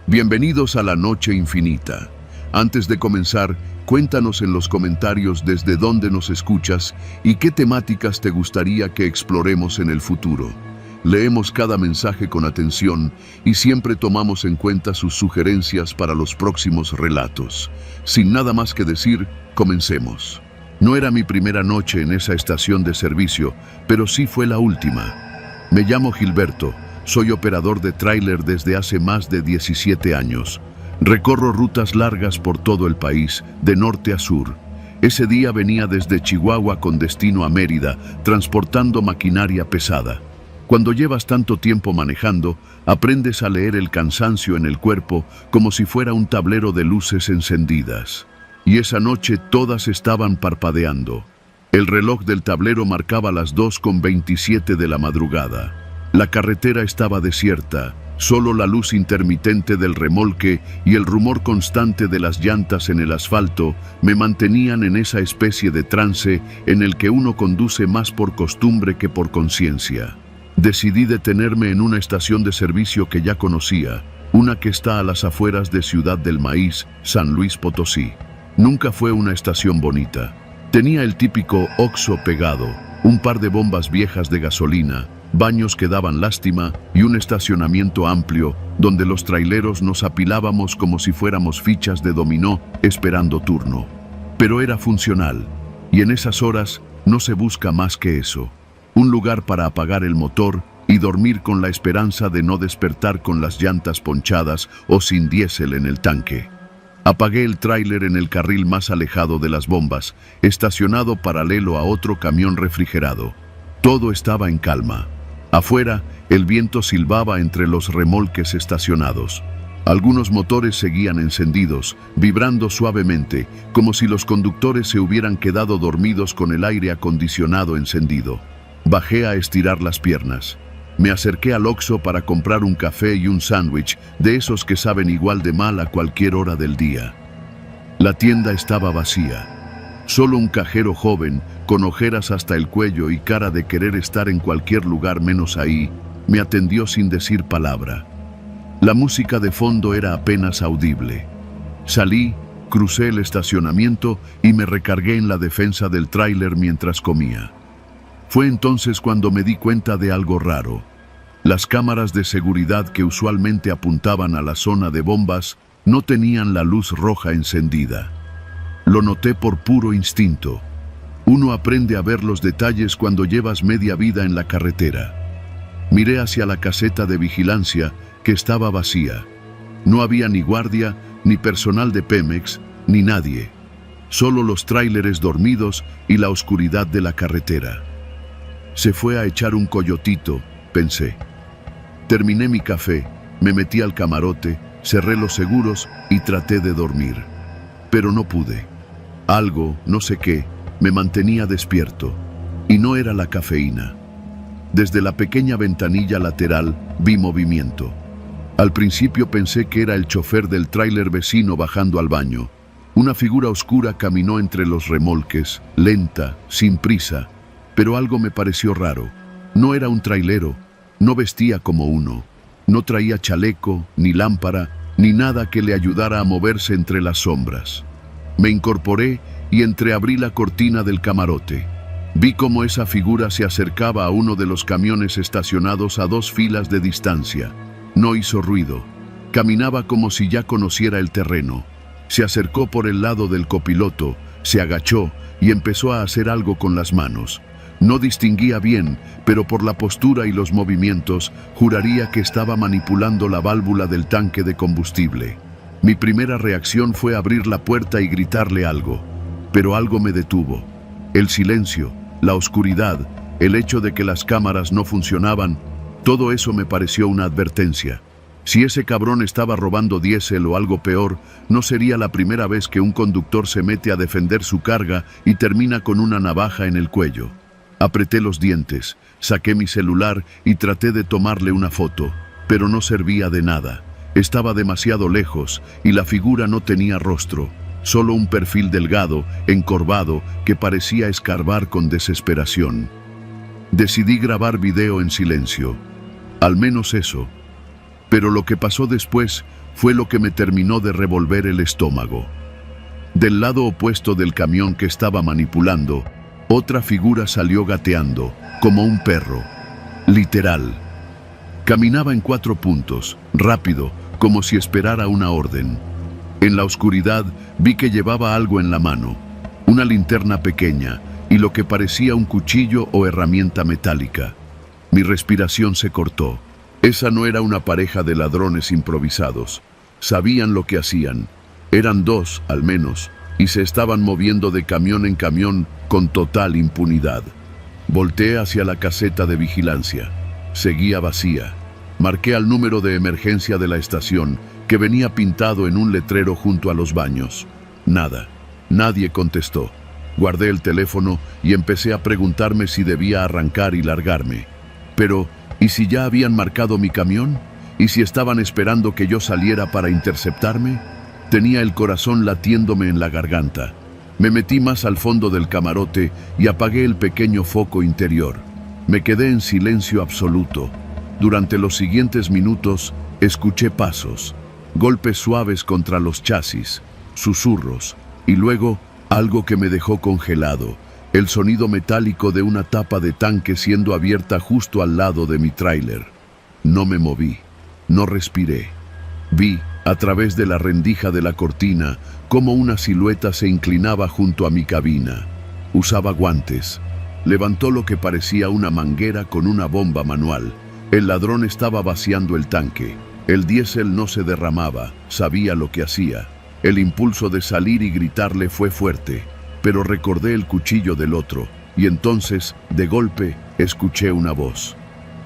Bienvenidos a la Noche Infinita. Antes de comenzar, cuéntanos en los comentarios desde dónde nos escuchas y qué temáticas te gustaría que exploremos en el futuro. Leemos cada mensaje con atención y siempre tomamos en cuenta sus sugerencias para los próximos relatos. Sin nada más que decir, comencemos. No era mi primera noche en esa estación de servicio, pero sí fue la última. Me llamo Gilberto. Soy operador de tráiler desde hace más de 17 años. Recorro rutas largas por todo el país, de norte a sur. Ese día venía desde Chihuahua con destino a Mérida, transportando maquinaria pesada. Cuando llevas tanto tiempo manejando, aprendes a leer el cansancio en el cuerpo como si fuera un tablero de luces encendidas. Y esa noche todas estaban parpadeando. El reloj del tablero marcaba las 2:27 de la madrugada. La carretera estaba desierta, solo la luz intermitente del remolque y el rumor constante de las llantas en el asfalto me mantenían en esa especie de trance en el que uno conduce más por costumbre que por conciencia. Decidí detenerme en una estación de servicio que ya conocía, una que está a las afueras de Ciudad del Maíz, San Luis Potosí. Nunca fue una estación bonita. Tenía el típico Oxxo pegado, un par de bombas viejas de gasolina, baños que daban lástima y un estacionamiento amplio donde los traileros nos apilábamos como si fuéramos fichas de dominó esperando turno. Pero era funcional, y en esas horas no se busca más que eso. Un lugar para apagar el motor y dormir con la esperanza de no despertar con las llantas ponchadas o sin diésel en el tanque. Apagué el tráiler en el carril más alejado de las bombas, estacionado paralelo a otro camión refrigerado. Todo estaba en calma. Afuera, el viento silbaba entre los remolques estacionados. Algunos motores seguían encendidos, vibrando suavemente, como si los conductores se hubieran quedado dormidos con el aire acondicionado encendido. Bajé a estirar las piernas. Me acerqué al Oxxo para comprar un café y un sándwich, de esos que saben igual de mal a cualquier hora del día. La tienda estaba vacía. Solo un cajero joven, con ojeras hasta el cuello y cara de querer estar en cualquier lugar menos ahí, me atendió sin decir palabra. La música de fondo era apenas audible. Salí, crucé el estacionamiento y me recargué en la defensa del tráiler mientras comía. Fue entonces cuando me di cuenta de algo raro. Las cámaras de seguridad que usualmente apuntaban a la zona de bombas no tenían la luz roja encendida. Lo noté por puro instinto. Uno aprende a ver los detalles cuando llevas media vida en la carretera. Miré hacia la caseta de vigilancia, que estaba vacía. No había ni guardia, ni personal de Pemex, ni nadie. Solo los tráileres dormidos y la oscuridad de la carretera. Se fue a echar un coyotito, pensé. Terminé mi café, me metí al camarote, cerré los seguros y traté de dormir. Pero no pude. Algo, no sé qué, me mantenía despierto, y no era la cafeína. Desde la pequeña ventanilla lateral vi movimiento. Al principio pensé que era el chofer del tráiler vecino bajando al baño. Una figura oscura caminó entre los remolques, lenta, sin prisa, pero algo me pareció raro. No era un trailero, no vestía como uno, no traía chaleco, ni lámpara, ni nada que le ayudara a moverse entre las sombras. Me incorporé y entreabrí la cortina del camarote. Vi cómo esa figura se acercaba a uno de los camiones estacionados a 2 filas de distancia. No hizo ruido. Caminaba como si ya conociera el terreno. Se acercó por el lado del copiloto, se agachó y empezó a hacer algo con las manos. No distinguía bien, pero por la postura y los movimientos, juraría que estaba manipulando la válvula del tanque de combustible. Mi primera reacción fue abrir la puerta y gritarle algo, pero algo me detuvo. El silencio, la oscuridad, el hecho de que las cámaras no funcionaban, todo eso me pareció una advertencia. Si ese cabrón estaba robando diésel o algo peor, no sería la primera vez que un conductor se mete a defender su carga y termina con una navaja en el cuello. Apreté los dientes, saqué mi celular y traté de tomarle una foto, pero no servía de nada. Estaba demasiado lejos y la figura no tenía rostro, solo un perfil delgado, encorvado, que parecía escarbar con desesperación. Decidí grabar video en silencio. Al menos eso. Pero lo que pasó después fue lo que me terminó de revolver el estómago. Del lado opuesto del camión que estaba manipulando, otra figura salió gateando, como un perro. Literal. Caminaba en 4 puntos, rápido, como si esperara una orden. En la oscuridad vi que llevaba algo en la mano, una linterna pequeña y lo que parecía un cuchillo o herramienta metálica. Mi respiración se cortó. Esa no era una pareja de ladrones improvisados. Sabían lo que hacían. Eran 2, al menos, y se estaban moviendo de camión en camión con total impunidad. Volteé hacia la caseta de vigilancia. Seguía vacía. Marqué al número de emergencia de la estación, que venía pintado en un letrero junto a los baños. Nada. Nadie contestó. Guardé el teléfono y empecé a preguntarme si debía arrancar y largarme. Pero, ¿y si ya habían marcado mi camión? ¿Y si estaban esperando que yo saliera para interceptarme? Tenía el corazón latiéndome en la garganta. Me metí más al fondo del camarote y apagué el pequeño foco interior. Me quedé en silencio absoluto. Durante los siguientes minutos, escuché pasos, golpes suaves contra los chasis, susurros, y luego algo que me dejó congelado, el sonido metálico de una tapa de tanque siendo abierta justo al lado de mi tráiler. No me moví, no respiré. Vi, a través de la rendija de la cortina, cómo una silueta se inclinaba junto a mi cabina. Usaba guantes. Levantó lo que parecía una manguera con una bomba manual. El ladrón estaba vaciando el tanque. El diésel no se derramaba, sabía lo que hacía. El impulso de salir y gritarle fue fuerte, pero recordé el cuchillo del otro, y entonces, de golpe, escuché una voz.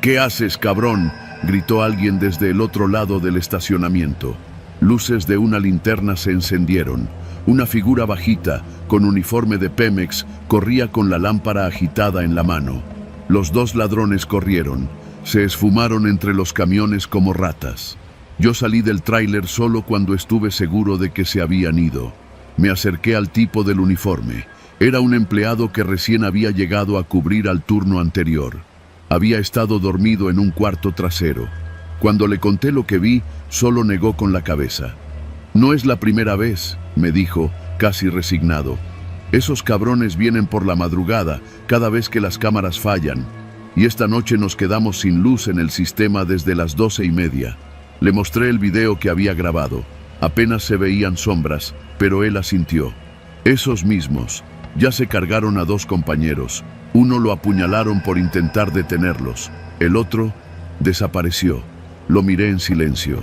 «¿Qué haces, cabrón?», gritó alguien desde el otro lado del estacionamiento. Luces de una linterna se encendieron. Una figura bajita, con uniforme de Pemex, corría con la lámpara agitada en la mano. Los 2 ladrones corrieron. Se esfumaron entre los camiones como ratas. Yo salí del tráiler solo cuando estuve seguro de que se habían ido. Me acerqué al tipo del uniforme. Era un empleado que recién había llegado a cubrir al turno anterior. Había estado dormido en un cuarto trasero. Cuando le conté lo que vi, solo negó con la cabeza. «No es la primera vez», me dijo, casi resignado. «Esos cabrones vienen por la madrugada, cada vez que las cámaras fallan. Y esta noche nos quedamos sin luz en el sistema desde las 12:30. Le mostré el video que había grabado. Apenas se veían sombras, pero él asintió. «Esos mismos. Ya se cargaron a 2 compañeros. Uno lo apuñalaron por intentar detenerlos. El otro desapareció». Lo miré en silencio.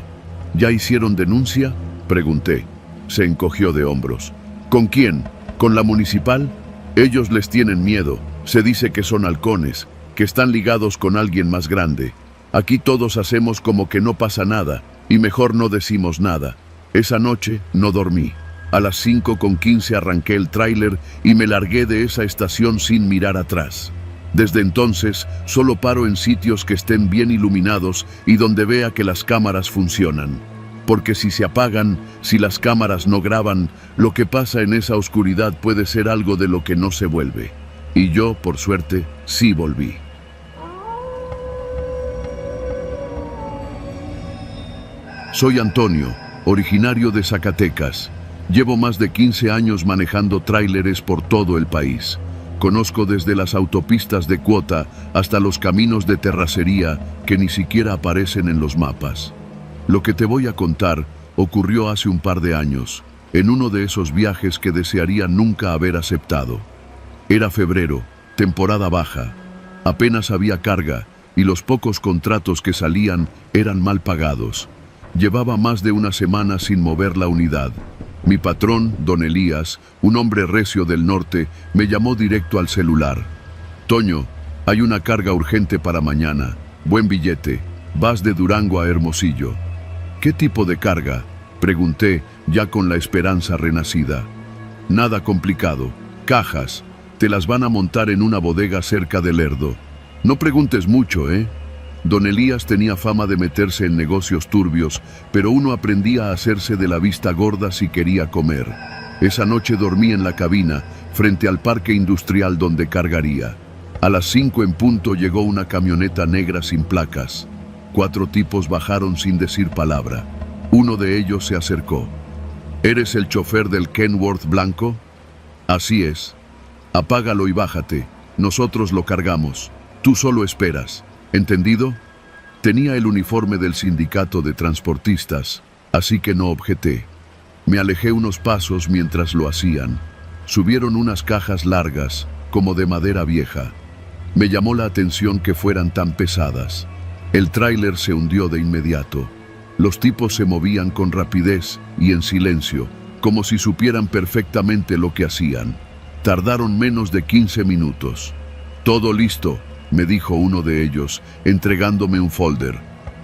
«¿Ya hicieron denuncia?», pregunté. Se encogió de hombros. «¿Con quién? ¿Con la municipal? Ellos les tienen miedo. Se dice que son halcones, que están ligados con alguien más grande. Aquí todos hacemos como que no pasa nada, y mejor no decimos nada. Esa noche no dormí. A las 5:15 arranqué el tráiler y me largué de esa estación sin mirar atrás. Desde entonces, solo paro en sitios que estén bien iluminados y donde vea que las cámaras funcionan. Porque si se apagan, si las cámaras no graban, lo que pasa en esa oscuridad puede ser algo de lo que no se vuelve. Y yo, por suerte, sí volví». Soy Antonio, originario de Zacatecas. Llevo más de 15 años manejando tráileres por todo el país. Conozco desde las autopistas de cuota hasta los caminos de terracería que ni siquiera aparecen en los mapas. Lo que te voy a contar ocurrió hace un par de años, en uno de esos viajes que desearía nunca haber aceptado. Era febrero, temporada baja. Apenas había carga y los pocos contratos que salían eran mal pagados. Llevaba más de una semana sin mover la unidad. Mi patrón, don Elías, un hombre recio del norte, me llamó directo al celular. «Toño, hay una carga urgente para mañana. Buen billete. Vas de Durango a Hermosillo». «¿Qué tipo de carga?», pregunté, ya con la esperanza renacida. «Nada complicado. Cajas. Te las van a montar en una bodega cerca de Lerdo. No preguntes mucho, ¿eh?». Don Elías tenía fama de meterse en negocios turbios, pero uno aprendía a hacerse de la vista gorda si quería comer. Esa noche dormí en la cabina, frente al parque industrial donde cargaría. A las 5 en punto llegó una camioneta negra sin placas. 4 tipos bajaron sin decir palabra. Uno de ellos se acercó. ¿Eres el chofer del Kenworth blanco? Así es. Apágalo y bájate. Nosotros lo cargamos. Tú solo esperas. ¿Entendido? Tenía el uniforme del sindicato de transportistas, así que no objeté. Me alejé unos pasos mientras lo hacían. Subieron unas cajas largas, como de madera vieja. Me llamó la atención que fueran tan pesadas. El tráiler se hundió de inmediato. Los tipos se movían con rapidez y en silencio, como si supieran perfectamente lo que hacían. Tardaron menos de 15 minutos. «Todo listo», me dijo uno de ellos, entregándome un folder.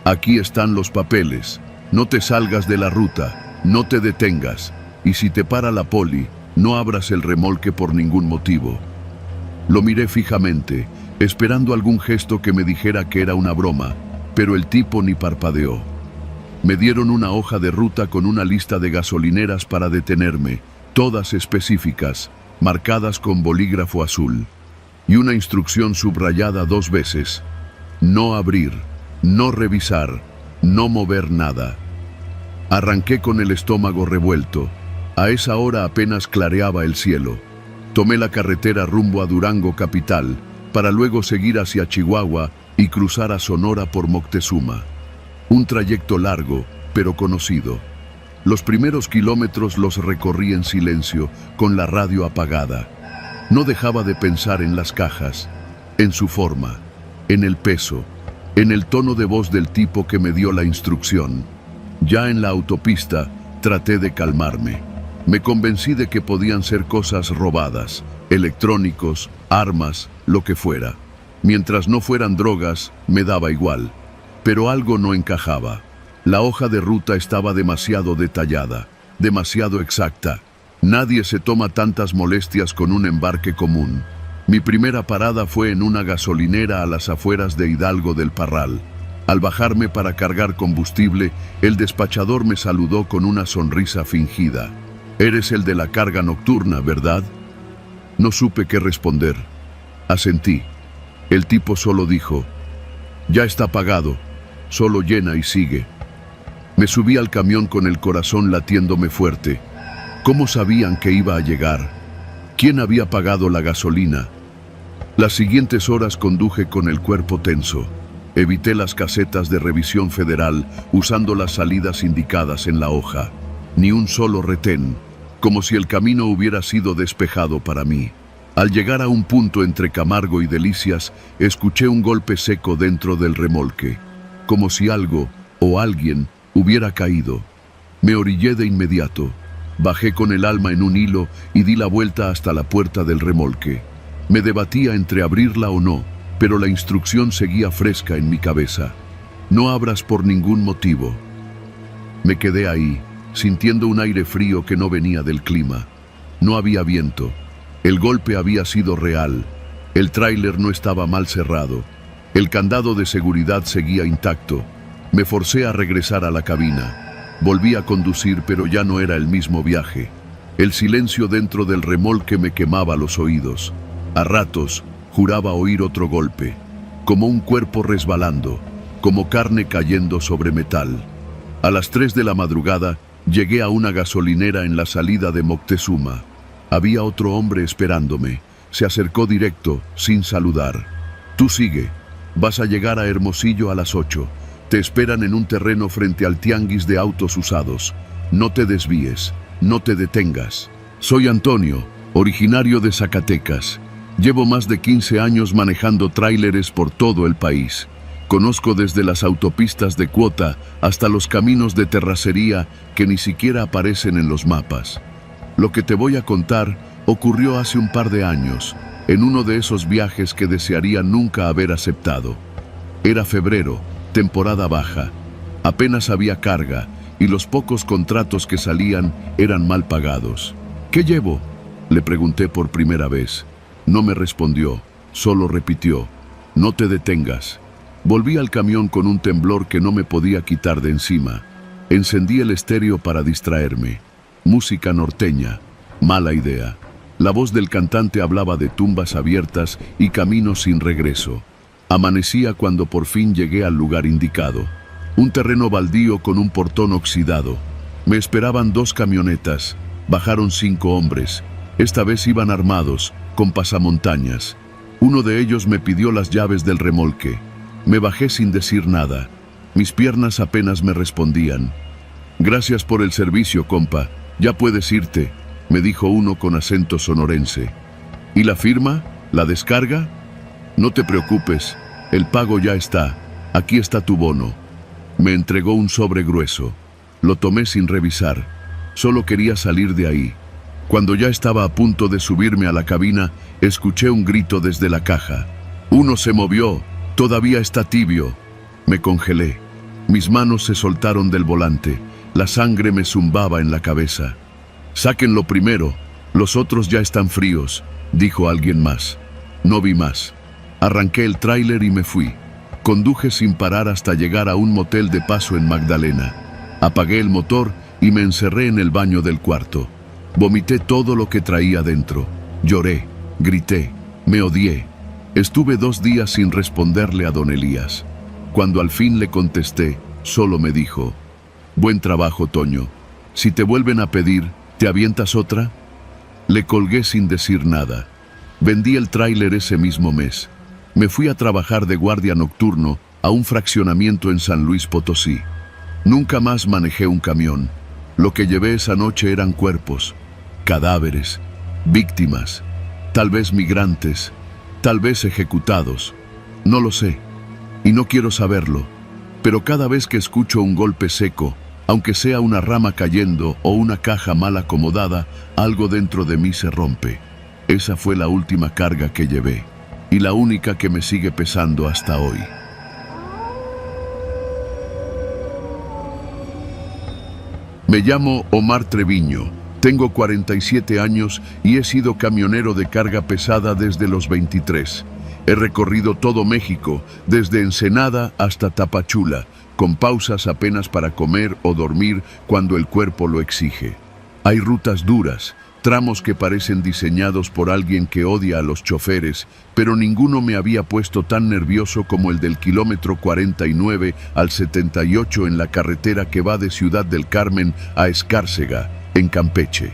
«Aquí están los papeles. No te salgas de la ruta, no te detengas. Y si te para la poli, no abras el remolque por ningún motivo». Lo miré fijamente, esperando algún gesto que me dijera que era una broma, pero el tipo ni parpadeó. Me dieron una hoja de ruta con una lista de gasolineras para detenerme, todas específicas, marcadas con bolígrafo azul, y una instrucción subrayada 2 veces. No abrir, no revisar, no mover nada. Arranqué con el estómago revuelto. A esa hora apenas clareaba el cielo. Tomé la carretera rumbo a Durango capital, para luego seguir hacia Chihuahua y cruzar a Sonora por Moctezuma. Un trayecto largo, pero conocido. Los primeros kilómetros los recorrí en silencio, con la radio apagada. No dejaba de pensar en las cajas, en su forma, en el peso, en el tono de voz del tipo que me dio la instrucción. Ya en la autopista, traté de calmarme. Me convencí de que podían ser cosas robadas, electrónicos, armas, lo que fuera. Mientras no fueran drogas, me daba igual. Pero algo no encajaba. La hoja de ruta estaba demasiado detallada, demasiado exacta. Nadie se toma tantas molestias con un embarque común. Mi primera parada fue en una gasolinera a las afueras de Hidalgo del Parral. Al bajarme para cargar combustible, el despachador me saludó con una sonrisa fingida. «Eres el de la carga nocturna, ¿verdad?» No supe qué responder. Asentí. El tipo solo dijo: «Ya está pagado, solo llena y sigue». Me subí al camión con el corazón latiéndome fuerte. ¿Cómo sabían que iba a llegar? ¿Quién había pagado la gasolina? Las siguientes horas conduje con el cuerpo tenso. Evité las casetas de revisión federal usando las salidas indicadas en la hoja. Ni un solo retén, como si el camino hubiera sido despejado para mí. Al llegar a un punto entre Camargo y Delicias, escuché un golpe seco dentro del remolque, como si algo o alguien hubiera caído. Me orillé de inmediato, bajé con el alma en un hilo y di la vuelta hasta la puerta del remolque. Me debatía entre abrirla o no, pero la instrucción seguía fresca en mi cabeza. No abras por ningún motivo. Me quedé ahí, sintiendo un aire frío que no venía del clima. No había viento. El golpe había sido real. El tráiler no estaba mal cerrado. El candado de seguridad seguía intacto. Me forcé a regresar a la cabina. Volví a conducir, pero ya no era el mismo viaje. El silencio dentro del remolque me quemaba los oídos. A ratos, juraba oír otro golpe, como un cuerpo resbalando, como carne cayendo sobre metal. A las 3 de la madrugada, llegué a una gasolinera en la salida de Moctezuma. Había otro hombre esperándome. Se acercó directo, sin saludar. «Tú sigue. Vas a llegar a Hermosillo a las 8. Te esperan en un terreno frente al tianguis de autos usados. No te desvíes. No te detengas. Soy Antonio, originario de Zacatecas. Llevo más de 15 años manejando tráileres por todo el país. Conozco desde las autopistas de cuota hasta los caminos de terracería que ni siquiera aparecen en los mapas. Lo que te voy a contar ocurrió hace un par de años, en uno de esos viajes que desearía nunca haber aceptado. Era febrero, temporada baja. Apenas había carga y los pocos contratos que salían eran mal pagados. «¿Qué llevo?», le pregunté por primera vez. No me respondió, solo repitió: «No te detengas». Volví al camión con un temblor que no me podía quitar de encima. Encendí el estéreo para distraerme. Música norteña. Mala idea. La voz del cantante hablaba de tumbas abiertas y caminos sin regreso. Amanecía cuando por fin llegué al lugar indicado. Un terreno baldío con un portón oxidado. Me esperaban 2 camionetas. Bajaron 5 hombres. Esta vez iban armados, con pasamontañas. Uno de ellos me pidió las llaves del remolque. Me bajé sin decir nada. Mis piernas apenas me respondían. «Gracias por el servicio, compa. Ya puedes irte», me dijo uno con acento sonorense. «¿Y la firma? ¿La descarga?» «No te preocupes, el pago ya está. Aquí está tu bono». Me entregó un sobre grueso. Lo tomé sin revisar. Solo quería salir de ahí. Cuando ya estaba a punto de subirme a la cabina, escuché un grito desde la caja. «Uno se movió. Todavía está tibio». Me congelé. Mis manos se soltaron del volante. La sangre me zumbaba en la cabeza. «Sáquenlo primero. Los otros ya están fríos», dijo alguien más. No vi más. Arranqué el tráiler y me fui. Conduje sin parar hasta llegar a un motel de paso en Magdalena. Apagué el motor y me encerré en el baño del cuarto. Vomité todo lo que traía dentro. Lloré, grité, me odié. Estuve 2 días sin responderle a don Elías. Cuando al fin le contesté, solo me dijo: «Buen trabajo, Toño. Si te vuelven a pedir, ¿te avientas otra?». Le colgué sin decir nada. Vendí el tráiler ese mismo mes. Me fui a trabajar de guardia nocturno a un fraccionamiento en San Luis Potosí. Nunca más manejé un camión. Lo que llevé esa noche eran cuerpos, cadáveres, víctimas, tal vez migrantes, tal vez ejecutados. No lo sé, y no quiero saberlo, pero cada vez que escucho un golpe seco, aunque sea una rama cayendo o una caja mal acomodada, algo dentro de mí se rompe. Esa fue la última carga que llevé, y la única que me sigue pesando hasta hoy. Me llamo Omar Treviño, tengo 47 años y he sido camionero de carga pesada desde los 23. He recorrido todo México, desde Ensenada hasta Tapachula, con pausas apenas para comer o dormir cuando el cuerpo lo exige. Hay rutas duras, tramos que parecen diseñados por alguien que odia a los choferes, pero ninguno me había puesto tan nervioso como el del kilómetro 49 al 78 en la carretera que va de Ciudad del Carmen a Escárcega, en Campeche.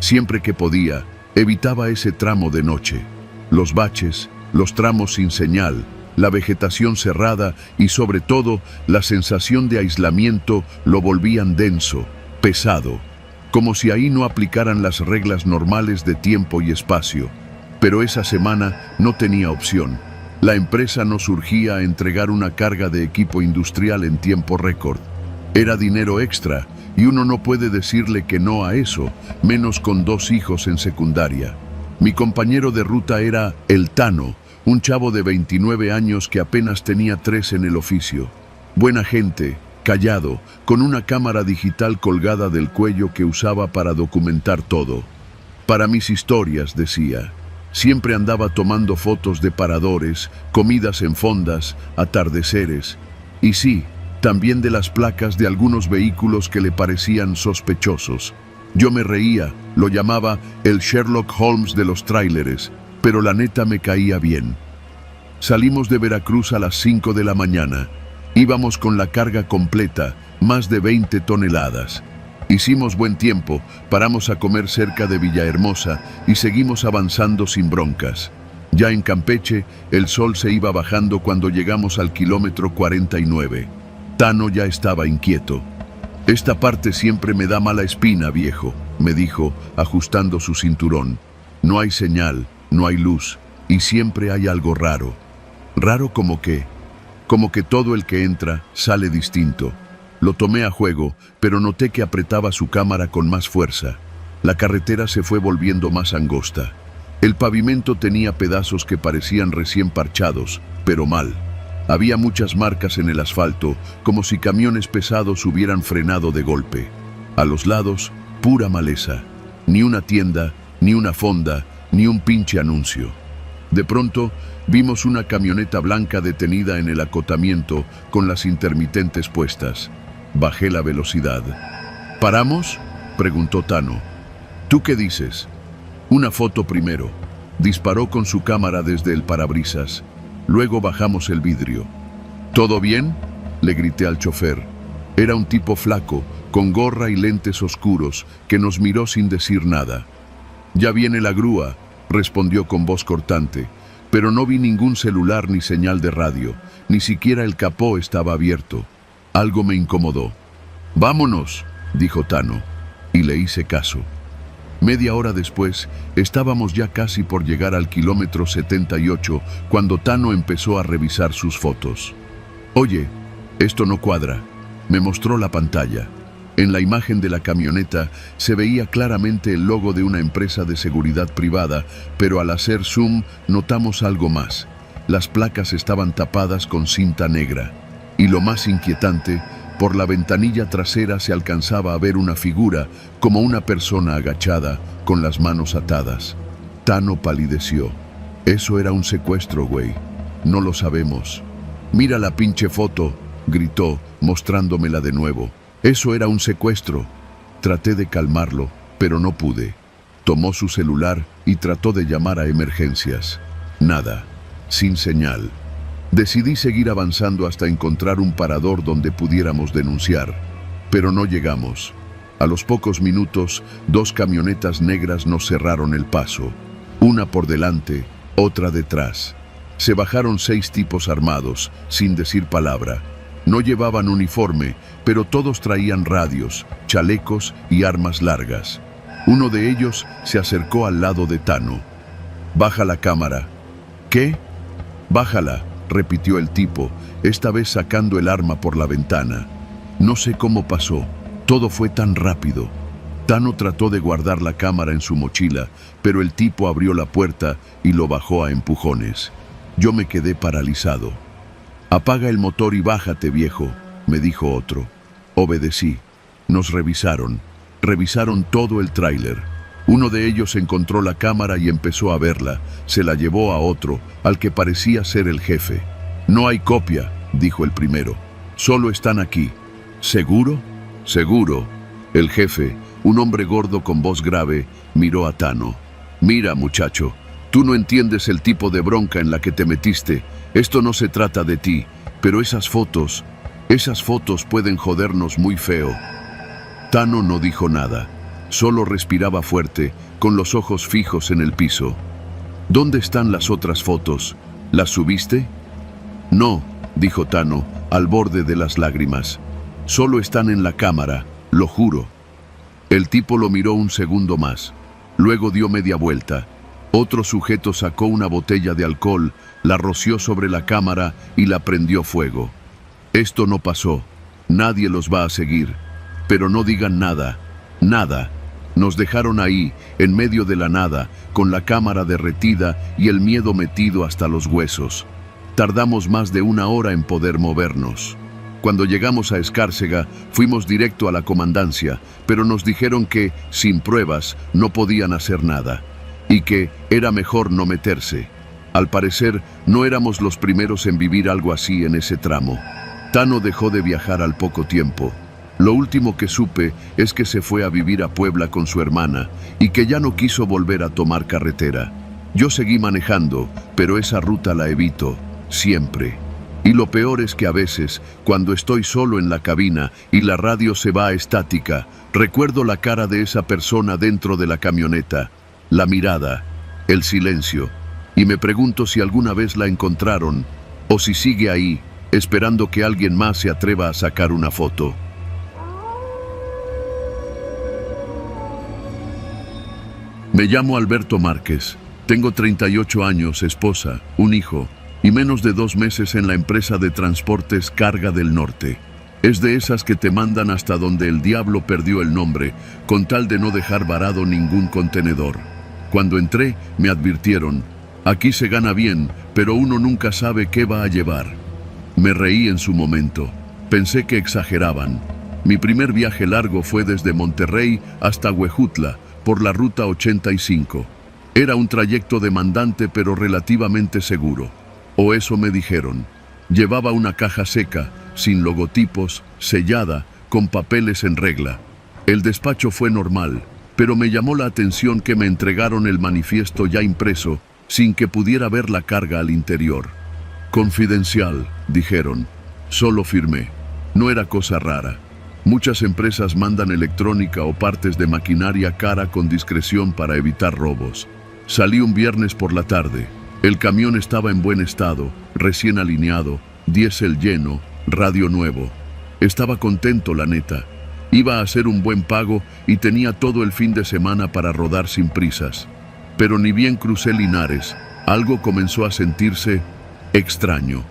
Siempre que podía, evitaba ese tramo de noche. Los baches, los tramos sin señal, la vegetación cerrada y sobre todo la sensación de aislamiento lo volvían denso, pesado, como si ahí no aplicaran las reglas normales de tiempo y espacio. Pero esa semana no tenía opción. La empresa nos urgía a entregar una carga de equipo industrial en tiempo récord. Era dinero extra y uno no puede decirle que no a eso, menos con 2 hijos en secundaria. Mi compañero de ruta era el Tano, un chavo de 29 años que apenas tenía 3 en el oficio. Buena gente, callado, con una cámara digital colgada del cuello que usaba para documentar todo. Para mis historias, decía. Siempre andaba tomando fotos de paradores, comidas en fondas, atardeceres. Y sí, también de las placas de algunos vehículos que le parecían sospechosos. Yo me reía, lo llamaba el Sherlock Holmes de los tráileres, pero la neta me caía bien. Salimos de Veracruz a las 5 de la mañana. Íbamos con la carga completa, más de 20 toneladas. Hicimos buen tiempo, paramos a comer cerca de Villahermosa y seguimos avanzando sin broncas. Ya en Campeche, el sol se iba bajando cuando llegamos al kilómetro 49. Tano ya estaba inquieto. «Esta parte siempre me da mala espina, viejo», me dijo, ajustando su cinturón. «No hay señal, no hay luz, y siempre hay algo raro». «¿Raro como qué?» «Como que todo el que entra sale distinto». Lo tomé a juego, pero noté que apretaba su cámara con más fuerza. La carretera se fue volviendo más angosta. El pavimento tenía pedazos que parecían recién parchados, pero mal. Había muchas marcas en el asfalto, como si camiones pesados hubieran frenado de golpe. A los lados, pura maleza. Ni una tienda, ni una fonda, ni un pinche anuncio. De pronto, vimos una camioneta blanca detenida en el acotamiento con las intermitentes puestas. Bajé la velocidad. ¿Paramos?, preguntó Tano. ¿Tú qué dices? Una foto primero. Disparó con su cámara desde el parabrisas. Luego bajamos el vidrio. ¿Todo bien?, le grité al chofer. Era un tipo flaco, con gorra y lentes oscuros, que nos miró sin decir nada. «Ya viene la grúa», respondió con voz cortante, pero no vi ningún celular ni señal de radio, ni siquiera el capó estaba abierto. Algo me incomodó. «Vámonos», dijo Tano, y le hice caso. Media hora después, estábamos ya casi por llegar al kilómetro 78 cuando Tano empezó a revisar sus fotos. «Oye, esto no cuadra», me mostró la pantalla. En la imagen de la camioneta se veía claramente el logo de una empresa de seguridad privada, pero al hacer zoom notamos algo más. Las placas estaban tapadas con cinta negra. Y lo más inquietante, por la ventanilla trasera se alcanzaba a ver una figura, como una persona agachada, con las manos atadas. Tano palideció. «Eso era un secuestro, güey. No lo sabemos». «Mira la pinche foto», gritó, mostrándomela de nuevo. «Eso era un secuestro». Traté de calmarlo, pero no pude. Tomó su celular y trató de llamar a emergencias. Nada, sin señal. Decidí seguir avanzando hasta encontrar un parador donde pudiéramos denunciar, pero no llegamos. A los pocos minutos, 2 camionetas negras nos cerraron el paso, una por delante, otra detrás. Se bajaron 6 tipos armados, sin decir palabra. No llevaban uniforme, pero todos traían radios, chalecos y armas largas. Uno de ellos se acercó al lado de Tano. «Baja la cámara». «¿Qué?» «Bájala», repitió el tipo, esta vez sacando el arma por la ventana. No sé cómo pasó, todo fue tan rápido. Tano trató de guardar la cámara en su mochila, pero el tipo abrió la puerta y lo bajó a empujones. Yo me quedé paralizado. «Apaga el motor y bájate, viejo», me dijo otro. Obedecí. Nos revisaron todo el tráiler. Uno de ellos encontró la cámara y empezó a verla. Se la llevó a otro, al que parecía ser el jefe. «No hay copia», dijo el primero. «Solo están aquí». «¿Seguro?» «Seguro». El jefe, un hombre gordo con voz grave, miró a Tano. «Mira, muchacho, tú no entiendes el tipo de bronca en la que te metiste. Esto no se trata de ti, pero esas fotos pueden jodernos muy feo». Tano no dijo nada. Solo respiraba fuerte, con los ojos fijos en el piso. «¿Dónde están las otras fotos? ¿Las subiste?» «No», dijo Tano, al borde de las lágrimas. «Solo están en la cámara, lo juro». El tipo lo miró un segundo más. Luego dio media vuelta. Otro sujeto sacó una botella de alcohol, la roció sobre la cámara y la prendió fuego. «Esto no pasó. Nadie los va a seguir. Pero no digan nada. Nada». Nos dejaron ahí, en medio de la nada, con la cámara derretida y el miedo metido hasta los huesos. Tardamos más de 1 hora en poder movernos. Cuando llegamos a Escárcega, fuimos directo a la comandancia, pero nos dijeron que, sin pruebas, no podían hacer nada, y que era mejor no meterse. Al parecer, no éramos los primeros en vivir algo así en ese tramo. Tano dejó de viajar al poco tiempo. Lo último que supe es que se fue a vivir a Puebla con su hermana y que ya no quiso volver a tomar carretera. Yo seguí manejando, pero esa ruta la evito, siempre. Y lo peor es que a veces, cuando estoy solo en la cabina y la radio se va a estática, recuerdo la cara de esa persona dentro de la camioneta, la mirada, el silencio, y me pregunto si alguna vez la encontraron o si sigue ahí, esperando que alguien más se atreva a sacar una foto. Me llamo Alberto Márquez, tengo 38 años, esposa, un hijo y menos de 2 meses en la empresa de transportes Carga del Norte. Es de esas que te mandan hasta donde el diablo perdió el nombre, con tal de no dejar varado ningún contenedor. Cuando entré, me advirtieron, aquí se gana bien, pero uno nunca sabe qué va a llevar. Me reí en su momento, pensé que exageraban. Mi primer viaje largo fue desde Monterrey hasta Huejutla, por la ruta 85. Era un trayecto demandante pero relativamente seguro. O eso me dijeron. Llevaba una caja seca, sin logotipos, sellada, con papeles en regla. El despacho fue normal, pero me llamó la atención que me entregaron el manifiesto ya impreso, sin que pudiera ver la carga al interior. Confidencial, dijeron. Solo firmé. No era cosa rara. Muchas empresas mandan electrónica o partes de maquinaria cara con discreción para evitar robos. Salí un viernes por la tarde. El camión estaba en buen estado, recién alineado, diésel lleno, radio nuevo. Estaba contento, la neta. Iba a hacer un buen pago y tenía todo el fin de semana para rodar sin prisas. Pero ni bien crucé Linares, algo comenzó a sentirse extraño.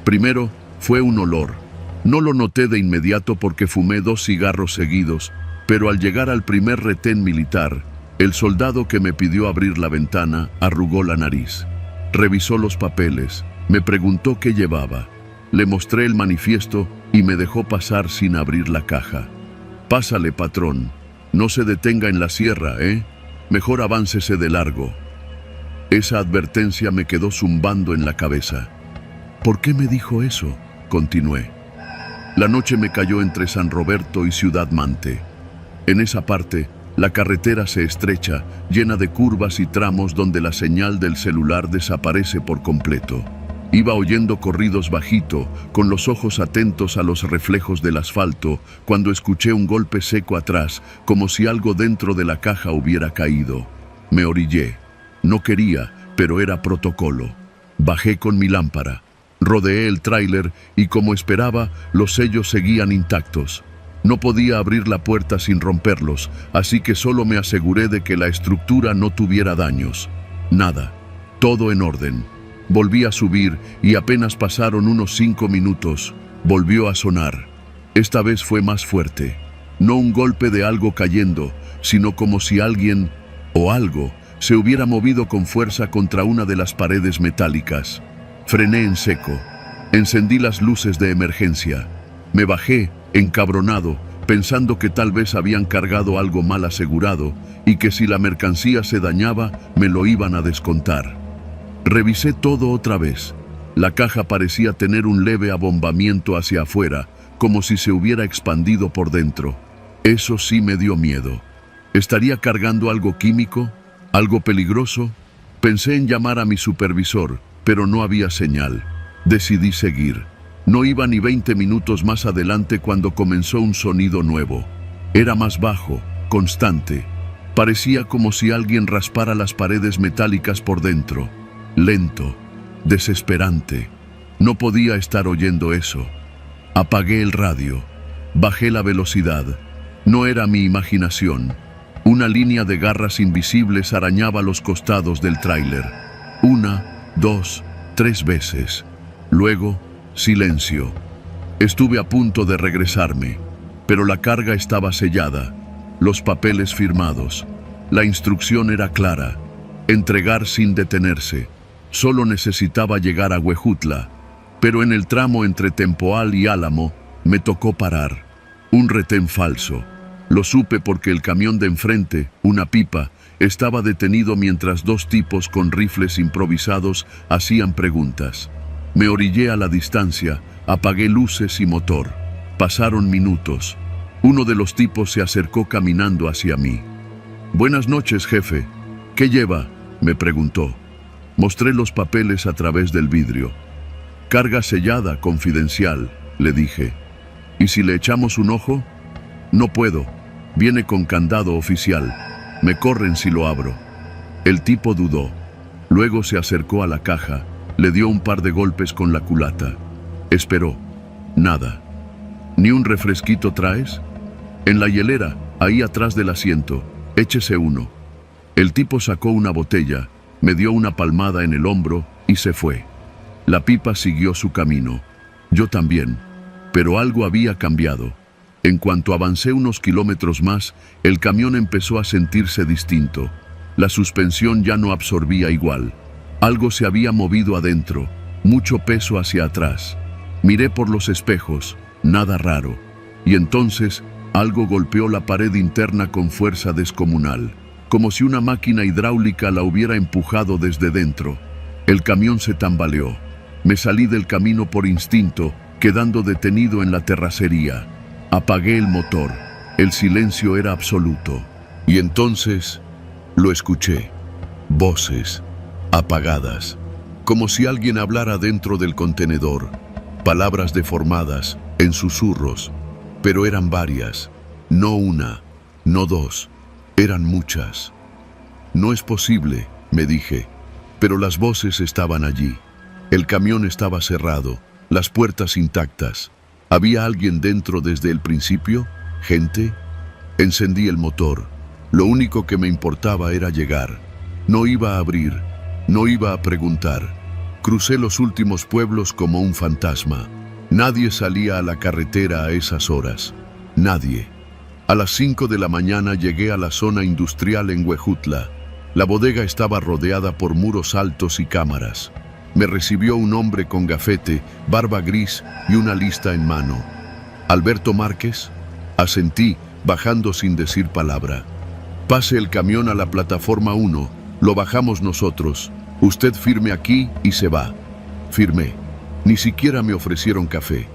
Primero fue un olor. No lo noté de inmediato porque fumé 2 cigarros seguidos, pero al llegar al primer retén militar, el soldado que me pidió abrir la ventana arrugó la nariz. Revisó los papeles, me preguntó qué llevaba. Le mostré el manifiesto y me dejó pasar sin abrir la caja. Pásale, patrón. No se detenga en la sierra, ¿eh? Mejor aváncese de largo. Esa advertencia me quedó zumbando en la cabeza. ¿Por qué me dijo eso? Continué. La noche me cayó entre San Roberto y Ciudad Mante. En esa parte, la carretera se estrecha, llena de curvas y tramos donde la señal del celular desaparece por completo. Iba oyendo corridos bajito, con los ojos atentos a los reflejos del asfalto, cuando escuché un golpe seco atrás, como si algo dentro de la caja hubiera caído. Me orillé. No quería, pero era protocolo. Bajé con mi lámpara. Rodeé el tráiler y, como esperaba, los sellos seguían intactos. No podía abrir la puerta sin romperlos, así que solo me aseguré de que la estructura no tuviera daños. Nada. Todo en orden. Volví a subir y apenas pasaron unos 5 minutos, volvió a sonar. Esta vez fue más fuerte. No un golpe de algo cayendo, sino como si alguien o algo se hubiera movido con fuerza contra una de las paredes metálicas. Frené en seco. Encendí las luces de emergencia. Me bajé, encabronado, pensando que tal vez habían cargado algo mal asegurado y que si la mercancía se dañaba, me lo iban a descontar. Revisé todo otra vez. La caja parecía tener un leve abombamiento hacia afuera, como si se hubiera expandido por dentro. Eso sí me dio miedo. ¿Estaría cargando algo químico? ¿Algo peligroso? Pensé en llamar a mi supervisor, pero no había señal. Decidí seguir. No iba ni 20 minutos más adelante cuando comenzó un sonido nuevo. Era más bajo, constante. Parecía como si alguien raspara las paredes metálicas por dentro. Lento, desesperante. No podía estar oyendo eso. Apagué el radio. Bajé la velocidad. No era mi imaginación. Una línea de garras invisibles arañaba los costados del tráiler. 1, 2, 3 veces. Luego, silencio. Estuve a punto de regresarme, pero la carga estaba sellada, los papeles firmados. La instrucción era clara: entregar sin detenerse. Solo necesitaba llegar a Huejutla, pero en el tramo entre Tempoal y Álamo me tocó parar. Un retén falso. Lo supe porque el camión de enfrente, una pipa, estaba detenido mientras 2 tipos con rifles improvisados hacían preguntas. Me orillé a la distancia, apagué luces y motor. Pasaron minutos. Uno de los tipos se acercó caminando hacia mí. «Buenas noches, jefe. ¿Qué lleva?», me preguntó. Mostré los papeles a través del vidrio. «Carga sellada, confidencial», le dije. «¿Y si le echamos un ojo?». «No puedo. Viene con candado oficial. Me corren si lo abro». El tipo dudó. Luego se acercó a la caja, le dio un par de golpes con la culata. Esperó. Nada. «¿Ni un refresquito traes?». «En la hielera, ahí atrás del asiento. Échese uno». El tipo sacó una botella, me dio una palmada en el hombro y se fue. La pipa siguió su camino. Yo también. Pero algo había cambiado. En cuanto avancé unos kilómetros más, el camión empezó a sentirse distinto. La suspensión ya no absorbía igual. Algo se había movido adentro, mucho peso hacia atrás. Miré por los espejos, nada raro. Y entonces, algo golpeó la pared interna con fuerza descomunal, como si una máquina hidráulica la hubiera empujado desde dentro. El camión se tambaleó. Me salí del camino por instinto, quedando detenido en la terracería. Apagué el motor. El silencio era absoluto. Y entonces, lo escuché. Voces, apagadas, como si alguien hablara dentro del contenedor. palabras deformadas, en susurros, pero eran varias, no una, no dos, eran muchas. No es posible, me dije, pero las voces estaban allí. El camión estaba cerrado, las puertas intactas. ¿Había alguien dentro desde el principio? ¿Gente? Encendí el motor. Lo único que me importaba era llegar. No iba a abrir, no iba a preguntar. Crucé los últimos pueblos como un fantasma. Nadie salía a la carretera a esas horas. Nadie. A las 5 de la mañana llegué a la zona industrial en Huejutla. La bodega estaba rodeada por muros altos y cámaras. Me recibió un hombre con gafete, barba gris y una lista en mano. ¿Alberto Márquez? Asentí, bajando sin decir palabra. Pase el camión a la plataforma 1, lo bajamos nosotros. Usted firme aquí y se va. Firmé. Ni siquiera me ofrecieron café.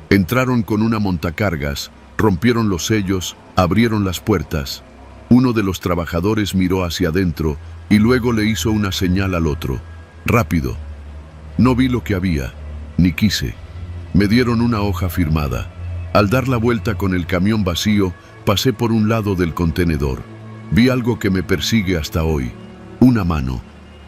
Entraron con una montacargas, rompieron los sellos, abrieron las puertas. Uno de los trabajadores miró hacia adentro y luego le hizo una señal al otro. Rápido. No vi lo que había, ni quise. Me dieron una hoja firmada. Al dar la vuelta con el camión vacío, pasé por un lado del contenedor. Vi algo que me persigue hasta hoy. Una mano,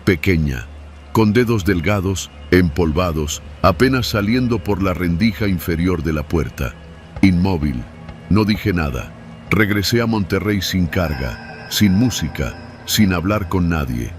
pequeña, con dedos delgados, empolvados, apenas saliendo por la rendija inferior de la puerta. Inmóvil. No dije nada. Regresé a Monterrey sin carga, sin música, sin hablar con nadie.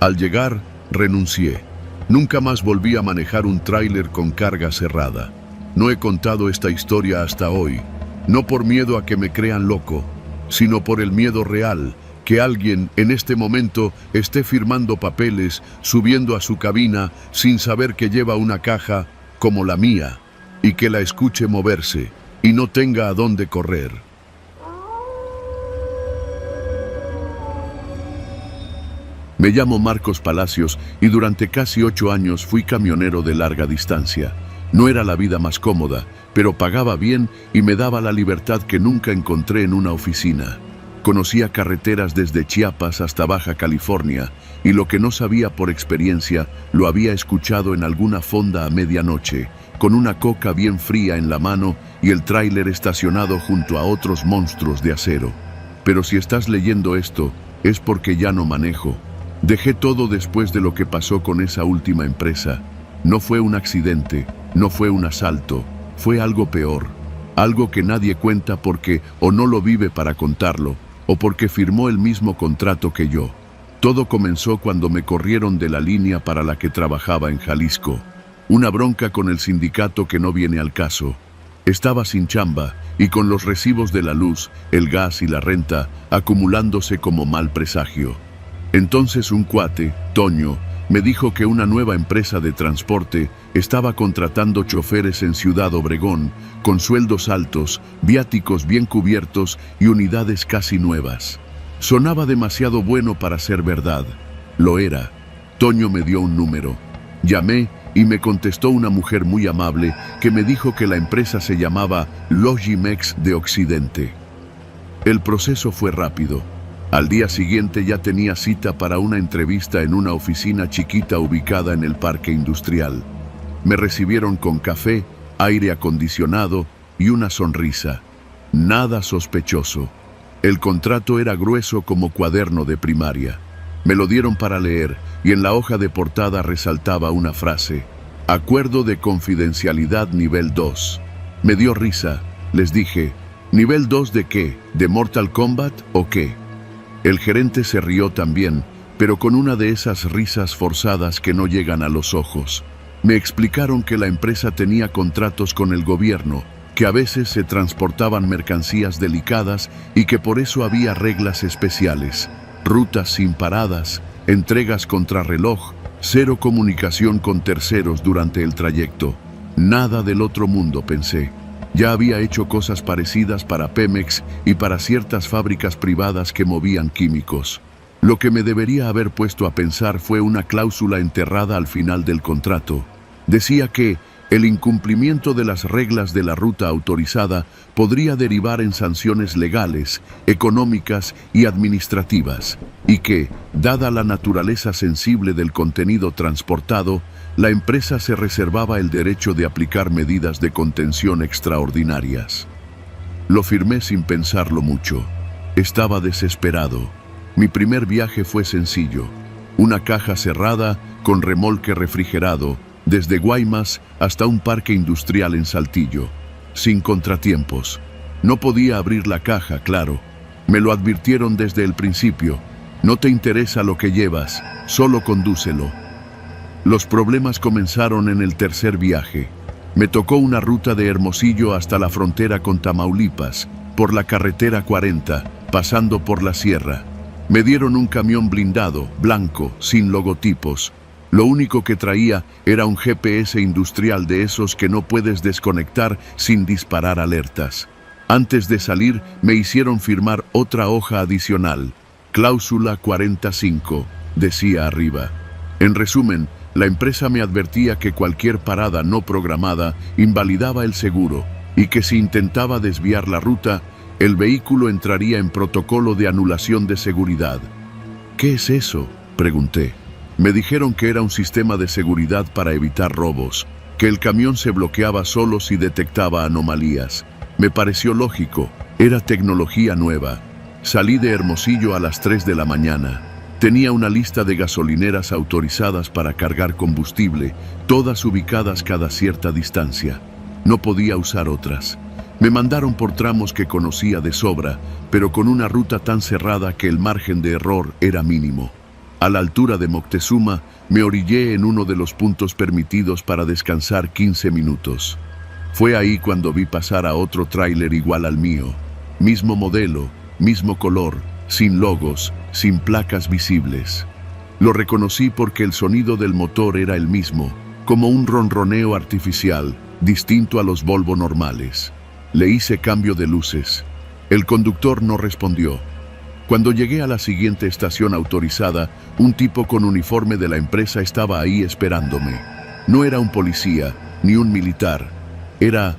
Al llegar, renuncié. Nunca más volví a manejar un tráiler con carga cerrada. No he contado esta historia hasta hoy, no por miedo a que me crean loco, sino por el miedo real, que alguien en este momento esté firmando papeles, subiendo a su cabina sin saber que lleva una caja como la mía, y que la escuche moverse y no tenga a dónde correr. Me llamo Marcos Palacios y durante casi 8 años fui camionero de larga distancia. No era la vida más cómoda, pero pagaba bien y me daba la libertad que nunca encontré en una oficina. Conocía carreteras desde Chiapas hasta Baja California y lo que no sabía por experiencia lo había escuchado en alguna fonda a medianoche, con una coca bien fría en la mano y el tráiler estacionado junto a otros monstruos de acero. Pero si estás leyendo esto, es porque ya no manejo. Dejé todo después de lo que pasó con esa última empresa. No fue un accidente, no fue un asalto, fue algo peor. Algo que nadie cuenta porque o no lo vive para contarlo, o porque firmó el mismo contrato que yo. Todo comenzó cuando me corrieron de la línea para la que trabajaba en Jalisco. Una bronca con el sindicato que no viene al caso. Estaba sin chamba y con los recibos de la luz, el gas y la renta acumulándose como mal presagio. Entonces un cuate, Toño, me dijo que una nueva empresa de transporte estaba contratando choferes en Ciudad Obregón, con sueldos altos, viáticos bien cubiertos y unidades casi nuevas. Sonaba demasiado bueno para ser verdad. Lo era. Toño me dio un número. Llamé y me contestó una mujer muy amable que me dijo que la empresa se llamaba Logimex de Occidente. El proceso fue rápido. Al día siguiente ya tenía cita para una entrevista en una oficina chiquita ubicada en el parque industrial. Me recibieron con café, aire acondicionado y una sonrisa. Nada sospechoso. El contrato era grueso como cuaderno de primaria. Me lo dieron para leer y en la hoja de portada resaltaba una frase: Acuerdo de confidencialidad nivel 2. Me dio risa. Les dije, ¿nivel 2 de qué? ¿De Mortal Kombat o qué? El gerente se rió también, pero con una de esas risas forzadas que no llegan a los ojos. Me explicaron que la empresa tenía contratos con el gobierno, que a veces se transportaban mercancías delicadas y que por eso había reglas especiales, rutas sin paradas, entregas contrarreloj, cero comunicación con terceros durante el trayecto. Nada del otro mundo, pensé. Ya había hecho cosas parecidas para Pemex y para ciertas fábricas privadas que movían químicos. Lo que me debería haber puesto a pensar fue una cláusula enterrada al final del contrato. Decía que El incumplimiento de las reglas de la ruta autorizada podría derivar en sanciones legales, económicas y administrativas, y que, dada la naturaleza sensible del contenido transportado, la empresa se reservaba el derecho de aplicar medidas de contención extraordinarias. Lo firmé sin pensarlo mucho. Estaba desesperado. Mi primer viaje fue sencillo. Una caja cerrada con remolque refrigerado, desde Guaymas hasta un parque industrial en Saltillo, sin contratiempos. No podía abrir la caja, claro. Me lo advirtieron desde el principio. No te interesa lo que llevas, solo condúcelo. Los problemas comenzaron en el tercer viaje. Me tocó una ruta de Hermosillo hasta la frontera con Tamaulipas, por la carretera 40, pasando por la sierra. Me dieron un camión blindado, blanco, sin logotipos. Lo único que traía era un GPS industrial de esos que no puedes desconectar sin disparar alertas. Antes de salir, me hicieron firmar otra hoja adicional. Cláusula 45, decía arriba. En resumen, la empresa me advertía que cualquier parada no programada invalidaba el seguro y que si intentaba desviar la ruta, el vehículo entraría en protocolo de anulación de seguridad. ¿Qué es eso?, pregunté. Me dijeron que era un sistema de seguridad para evitar robos, que el camión se bloqueaba solo si detectaba anomalías. Me pareció lógico, era tecnología nueva. Salí de Hermosillo a las 3 de la mañana. Tenía una lista de gasolineras autorizadas para cargar combustible, todas ubicadas cada cierta distancia. No podía usar otras. Me mandaron por tramos que conocía de sobra, pero con una ruta tan cerrada que el margen de error era mínimo. A la altura de Moctezuma, me orillé en uno de los puntos permitidos para descansar 15 minutos. Fue ahí cuando vi pasar a otro tráiler igual al mío. Mismo modelo, mismo color, sin logos, sin placas visibles. Lo reconocí porque el sonido del motor era el mismo, como un ronroneo artificial, distinto a los Volvo normales. Le hice cambio de luces. El conductor no respondió. Cuando llegué a la siguiente estación autorizada, un tipo con uniforme de la empresa estaba ahí esperándome. No era un policía, ni un militar. Era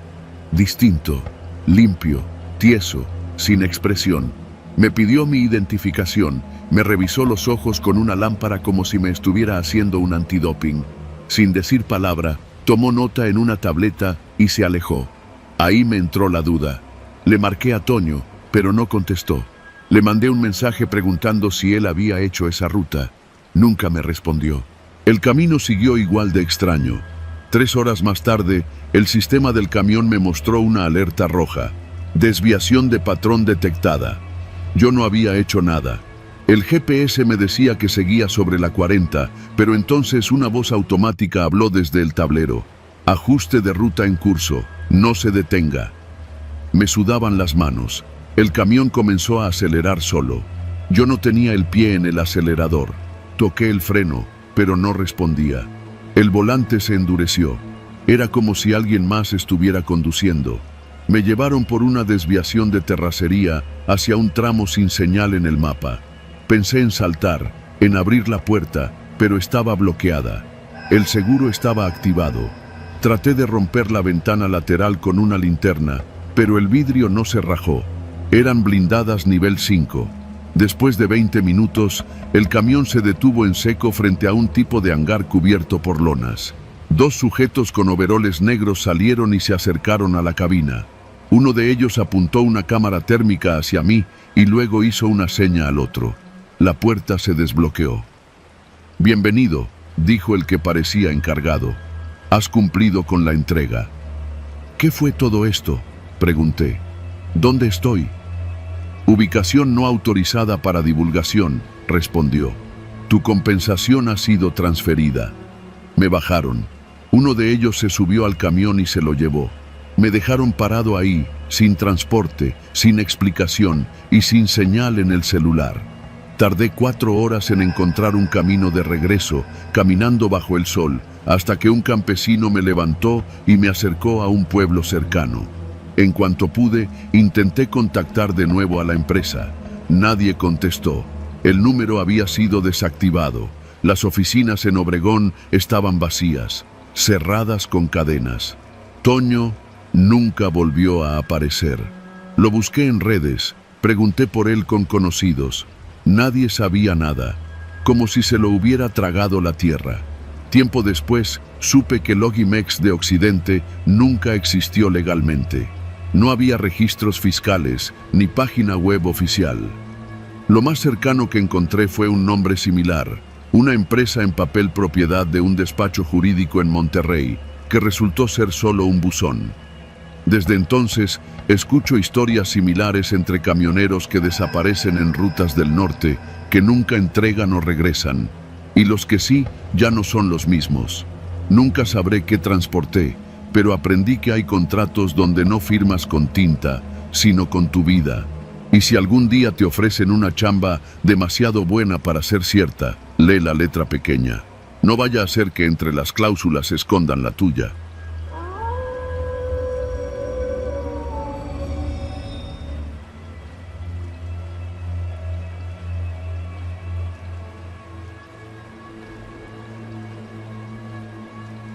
distinto, limpio, tieso, sin expresión. Me pidió mi identificación, me revisó los ojos con una lámpara como si me estuviera haciendo un antidoping. Sin decir palabra, tomó nota en una tableta y se alejó. Ahí me entró la duda. Le marqué a Toño, pero no contestó. Le mandé un mensaje preguntando si él había hecho esa ruta. Nunca me respondió. El camino siguió igual de extraño. 3 horas más tarde, el sistema del camión me mostró una alerta roja. Desviación de patrón detectada. Yo no había hecho nada. El GPS me decía que seguía sobre la 40, pero entonces una voz automática habló desde el tablero. Ajuste de ruta en curso. No se detenga. Me sudaban las manos. El camión comenzó a acelerar solo. Yo no tenía el pie en el acelerador. Toqué el freno, pero no respondía. El volante se endureció. Era como si alguien más estuviera conduciendo. Me llevaron por una desviación de terracería hacia un tramo sin señal en el mapa. Pensé en saltar, en abrir la puerta, pero estaba bloqueada. El seguro estaba activado. Traté de romper la ventana lateral con una linterna, pero el vidrio no se rajó. Eran blindadas nivel 5. Después de 20 minutos, el camión se detuvo en seco frente a un tipo de hangar cubierto por lonas. 2 sujetos con overoles negros salieron y se acercaron a la cabina. Uno de ellos apuntó una cámara térmica hacia mí y luego hizo una seña al otro. La puerta se desbloqueó. «Bienvenido», dijo el que parecía encargado. «Has cumplido con la entrega». «¿Qué fue todo esto?», pregunté. «¿Dónde estoy?». «Ubicación no autorizada para divulgación», respondió. «Tu compensación ha sido transferida». Me bajaron. Uno de ellos se subió al camión y se lo llevó. Me dejaron parado ahí, sin transporte, sin explicación y sin señal en el celular. Tardé 4 horas en encontrar un camino de regreso, caminando bajo el sol, hasta que un campesino me levantó y me acercó a un pueblo cercano. En cuanto pude, intenté contactar de nuevo a la empresa. Nadie contestó. El número había sido desactivado. Las oficinas en Obregón estaban vacías. cerradas con cadenas. Toño nunca volvió a aparecer. Lo busqué en redes, pregunté por él con conocidos. Nadie sabía nada, como si se lo hubiera tragado la tierra. Tiempo después, supe que Logimex de Occidente nunca existió legalmente. No había registros fiscales ni página web oficial. Lo más cercano que encontré fue un nombre similar, una empresa en papel propiedad de un despacho jurídico en Monterrey, que resultó ser solo un buzón. Desde entonces, escucho historias similares entre camioneros que desaparecen en rutas del norte, que nunca entregan o regresan, y los que sí, ya no son los mismos. Nunca sabré qué transporté, pero aprendí que hay contratos donde no firmas con tinta, sino con tu vida. Y si algún día te ofrecen una chamba demasiado buena para ser cierta, lee la letra pequeña. No vaya a ser que entre las cláusulas se escondan la tuya.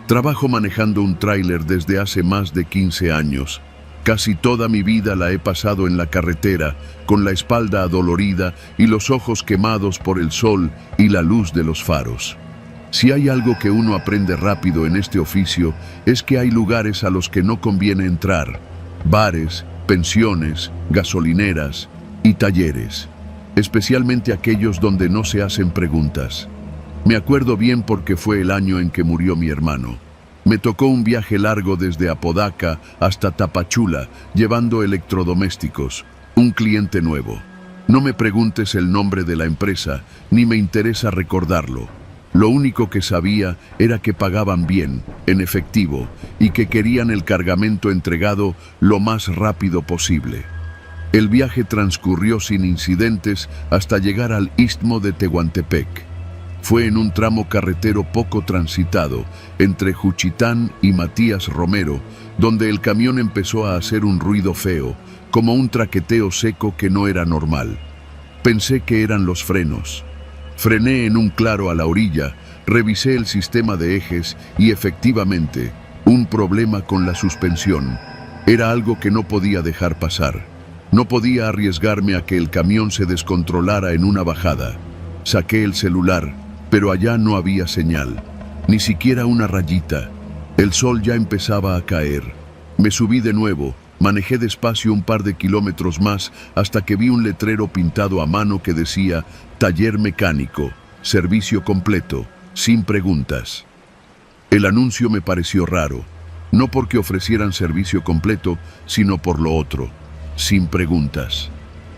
Trabajo manejando un tráiler desde hace más de 15 años. Casi toda mi vida la he pasado en la carretera, con la espalda adolorida y los ojos quemados por el sol y la luz de los faros. Si hay algo que uno aprende rápido en este oficio, es que hay lugares a los que no conviene entrar: bares, pensiones, gasolineras y talleres, especialmente aquellos donde no se hacen preguntas. Me acuerdo bien porque fue el año en que murió mi hermano. Me tocó un viaje largo desde Apodaca hasta Tapachula, llevando electrodomésticos, un cliente nuevo. No me preguntes el nombre de la empresa, ni me interesa recordarlo. Lo único que sabía era que pagaban bien, en efectivo, y que querían el cargamento entregado lo más rápido posible. El viaje transcurrió sin incidentes hasta llegar al Istmo de Tehuantepec. Fue en un tramo carretero poco transitado, entre Juchitán y Matías Romero, donde el camión empezó a hacer un ruido feo, como un traqueteo seco que no era normal. Pensé que eran los frenos. Frené en un claro a la orilla, revisé el sistema de ejes y efectivamente, un problema con la suspensión. Era algo que no podía dejar pasar. No podía arriesgarme a que el camión se descontrolara en una bajada. Saqué el celular, pero allá no había señal, ni siquiera una rayita. El sol ya empezaba a caer. Me subí de nuevo, manejé despacio un par de kilómetros más hasta que vi un letrero pintado a mano que decía Taller Mecánico, servicio completo, sin preguntas. El anuncio me pareció raro, no porque ofrecieran servicio completo, sino por lo otro, sin preguntas.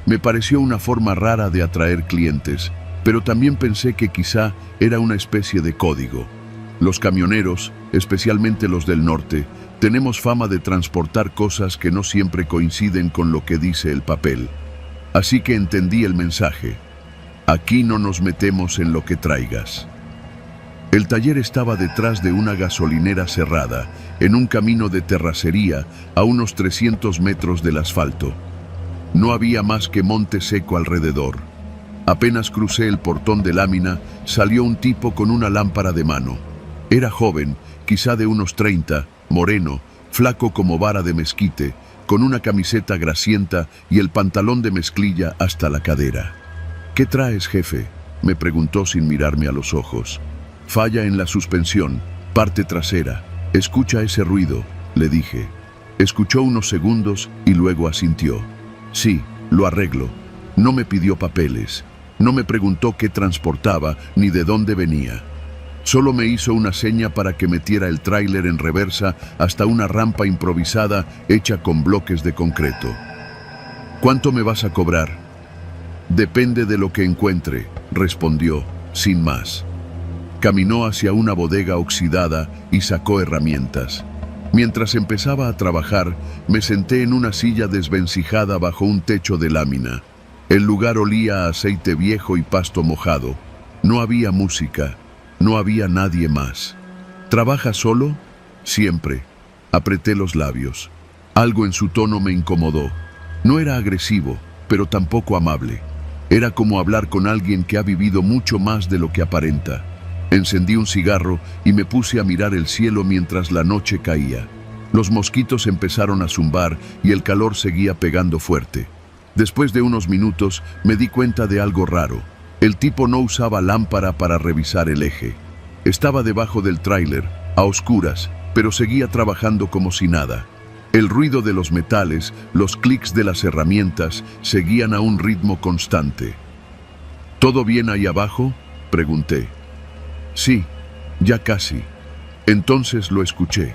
Me pareció una forma rara de atraer clientes, pero también pensé que quizá era una especie de código. Los camioneros, especialmente los del norte, tenemos fama de transportar cosas que no siempre coinciden con lo que dice el papel. Así que entendí el mensaje. Aquí no nos metemos en lo que traigas. El taller estaba detrás de una gasolinera cerrada, en un camino de terracería a unos 300 metros del asfalto. No había más que monte seco alrededor. Apenas crucé el portón de lámina, salió un tipo con una lámpara de mano. Era joven, quizá de unos 30, moreno, flaco como vara de mezquite, con una camiseta grasienta y el pantalón de mezclilla hasta la cadera. ¿Qué traes, jefe?, me preguntó sin mirarme a los ojos. Falla en la suspensión, parte trasera. Escucha ese ruido, le dije. Escuchó unos segundos y luego asintió. Sí, lo arreglo. No me pidió papeles. No me preguntó qué transportaba ni de dónde venía. Solo me hizo una seña para que metiera el tráiler en reversa hasta una rampa improvisada hecha con bloques de concreto. ¿Cuánto me vas a cobrar? Depende de lo que encuentre, respondió, sin más. Caminó hacia una bodega oxidada y sacó herramientas. Mientras empezaba a trabajar, me senté en una silla desvencijada bajo un techo de lámina. El lugar olía a aceite viejo y pasto mojado. No había música, no había nadie más. ¿Trabaja solo? Siempre. Apreté los labios. Algo en su tono me incomodó. No era agresivo, pero tampoco amable. Era como hablar con alguien que ha vivido mucho más de lo que aparenta. Encendí un cigarro y me puse a mirar el cielo mientras la noche caía. Los mosquitos empezaron a zumbar y el calor seguía pegando fuerte. Después de unos minutos me di cuenta de algo raro. El tipo no usaba lámpara para revisar el eje. Estaba debajo del tráiler, a oscuras, pero seguía trabajando como si nada. El ruido de los metales, los clics de las herramientas, seguían a un ritmo constante. ¿Todo bien ahí abajo?, pregunté. Sí, ya casi. Entonces lo escuché.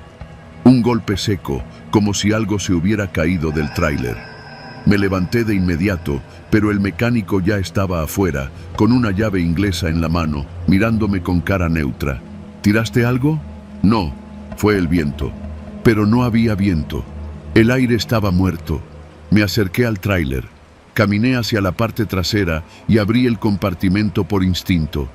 Un golpe seco, como si algo se hubiera caído del tráiler. Me levanté de inmediato, pero el mecánico ya estaba afuera, con una llave inglesa en la mano, mirándome con cara neutra. ¿Tiraste algo? No, fue el viento. Pero no había viento. El aire estaba muerto. Me acerqué al tráiler. Caminé hacia la parte trasera y abrí el compartimento por instinto.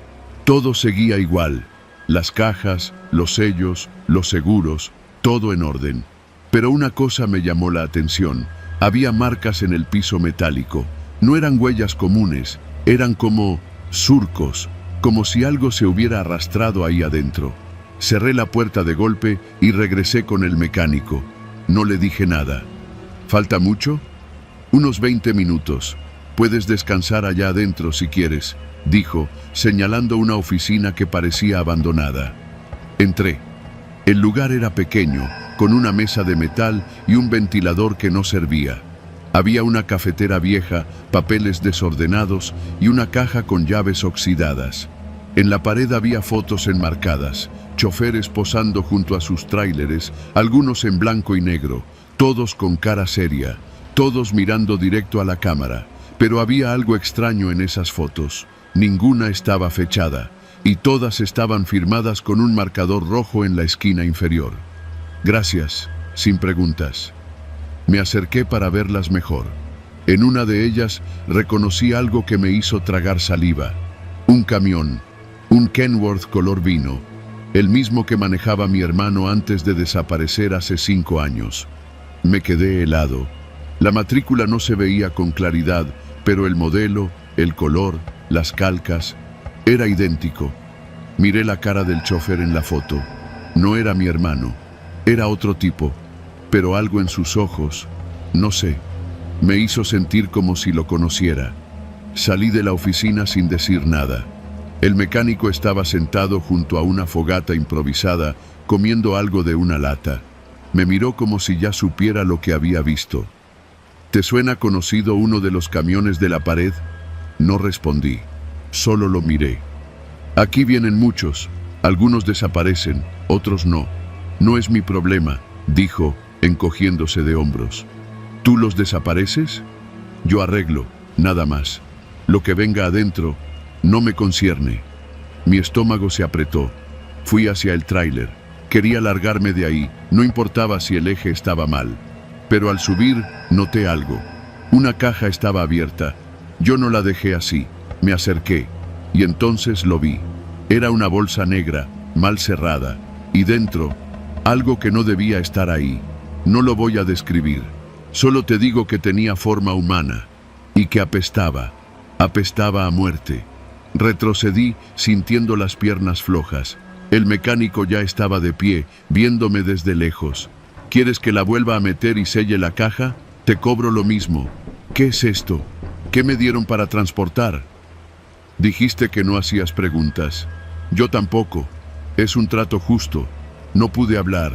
Todo seguía igual. Las cajas, los sellos, los seguros, todo en orden. Pero una cosa me llamó la atención. Había marcas en el piso metálico. No eran huellas comunes, eran como surcos, como si algo se hubiera arrastrado ahí adentro. Cerré la puerta de golpe y regresé con el mecánico. No le dije nada. ¿Falta mucho? Unos 20 minutos. Puedes descansar allá adentro si quieres, dijo, señalando una oficina que parecía abandonada. Entré. El lugar era pequeño, con una mesa de metal y un ventilador que no servía. Había una cafetera vieja, papeles desordenados y una caja con llaves oxidadas. En la pared había fotos enmarcadas, choferes posando junto a sus tráileres, algunos en blanco y negro, todos con cara seria, todos mirando directo a la cámara. Pero había algo extraño en esas fotos. Ninguna estaba fechada, y todas estaban firmadas con un marcador rojo en la esquina inferior. Gracias, sin preguntas. Me acerqué para verlas mejor. En una de ellas reconocí algo que me hizo tragar saliva. Un camión, un Kenworth color vino, el mismo que manejaba mi hermano antes de desaparecer hace 5 años. Me quedé helado. La matrícula no se veía con claridad, pero el modelo, el color, las calcas, era idéntico. Miré la cara del chofer en la foto. No era mi hermano, era otro tipo, pero algo en sus ojos, no sé, me hizo sentir como si lo conociera. Salí de la oficina sin decir nada. El mecánico estaba sentado junto a una fogata improvisada, comiendo algo de una lata. Me miró como si ya supiera lo que había visto. ¿Te suena conocido uno de los camiones de la pared? No respondí, solo lo miré. Aquí vienen muchos, algunos desaparecen, otros no. No es mi problema, dijo, encogiéndose de hombros. ¿Tú los desapareces? Yo arreglo, nada más. Lo que venga adentro no me concierne. Mi estómago se apretó. Fui hacia el tráiler. Quería largarme de ahí, no importaba si el eje estaba mal. Pero al subir, noté algo. Una caja estaba abierta. Yo no la dejé así. Me acerqué. Y entonces lo vi. Era una bolsa negra, mal cerrada. Y dentro, algo que no debía estar ahí. No lo voy a describir. Solo te digo que tenía forma humana. Y que apestaba. Apestaba a muerte. Retrocedí, sintiendo las piernas flojas. El mecánico ya estaba de pie, viéndome desde lejos. ¿Quieres que la vuelva a meter y selle la caja? Te cobro lo mismo. ¿Qué es esto? ¿Qué me dieron para transportar? Dijiste que no hacías preguntas. Yo tampoco. Es un trato justo. No pude hablar.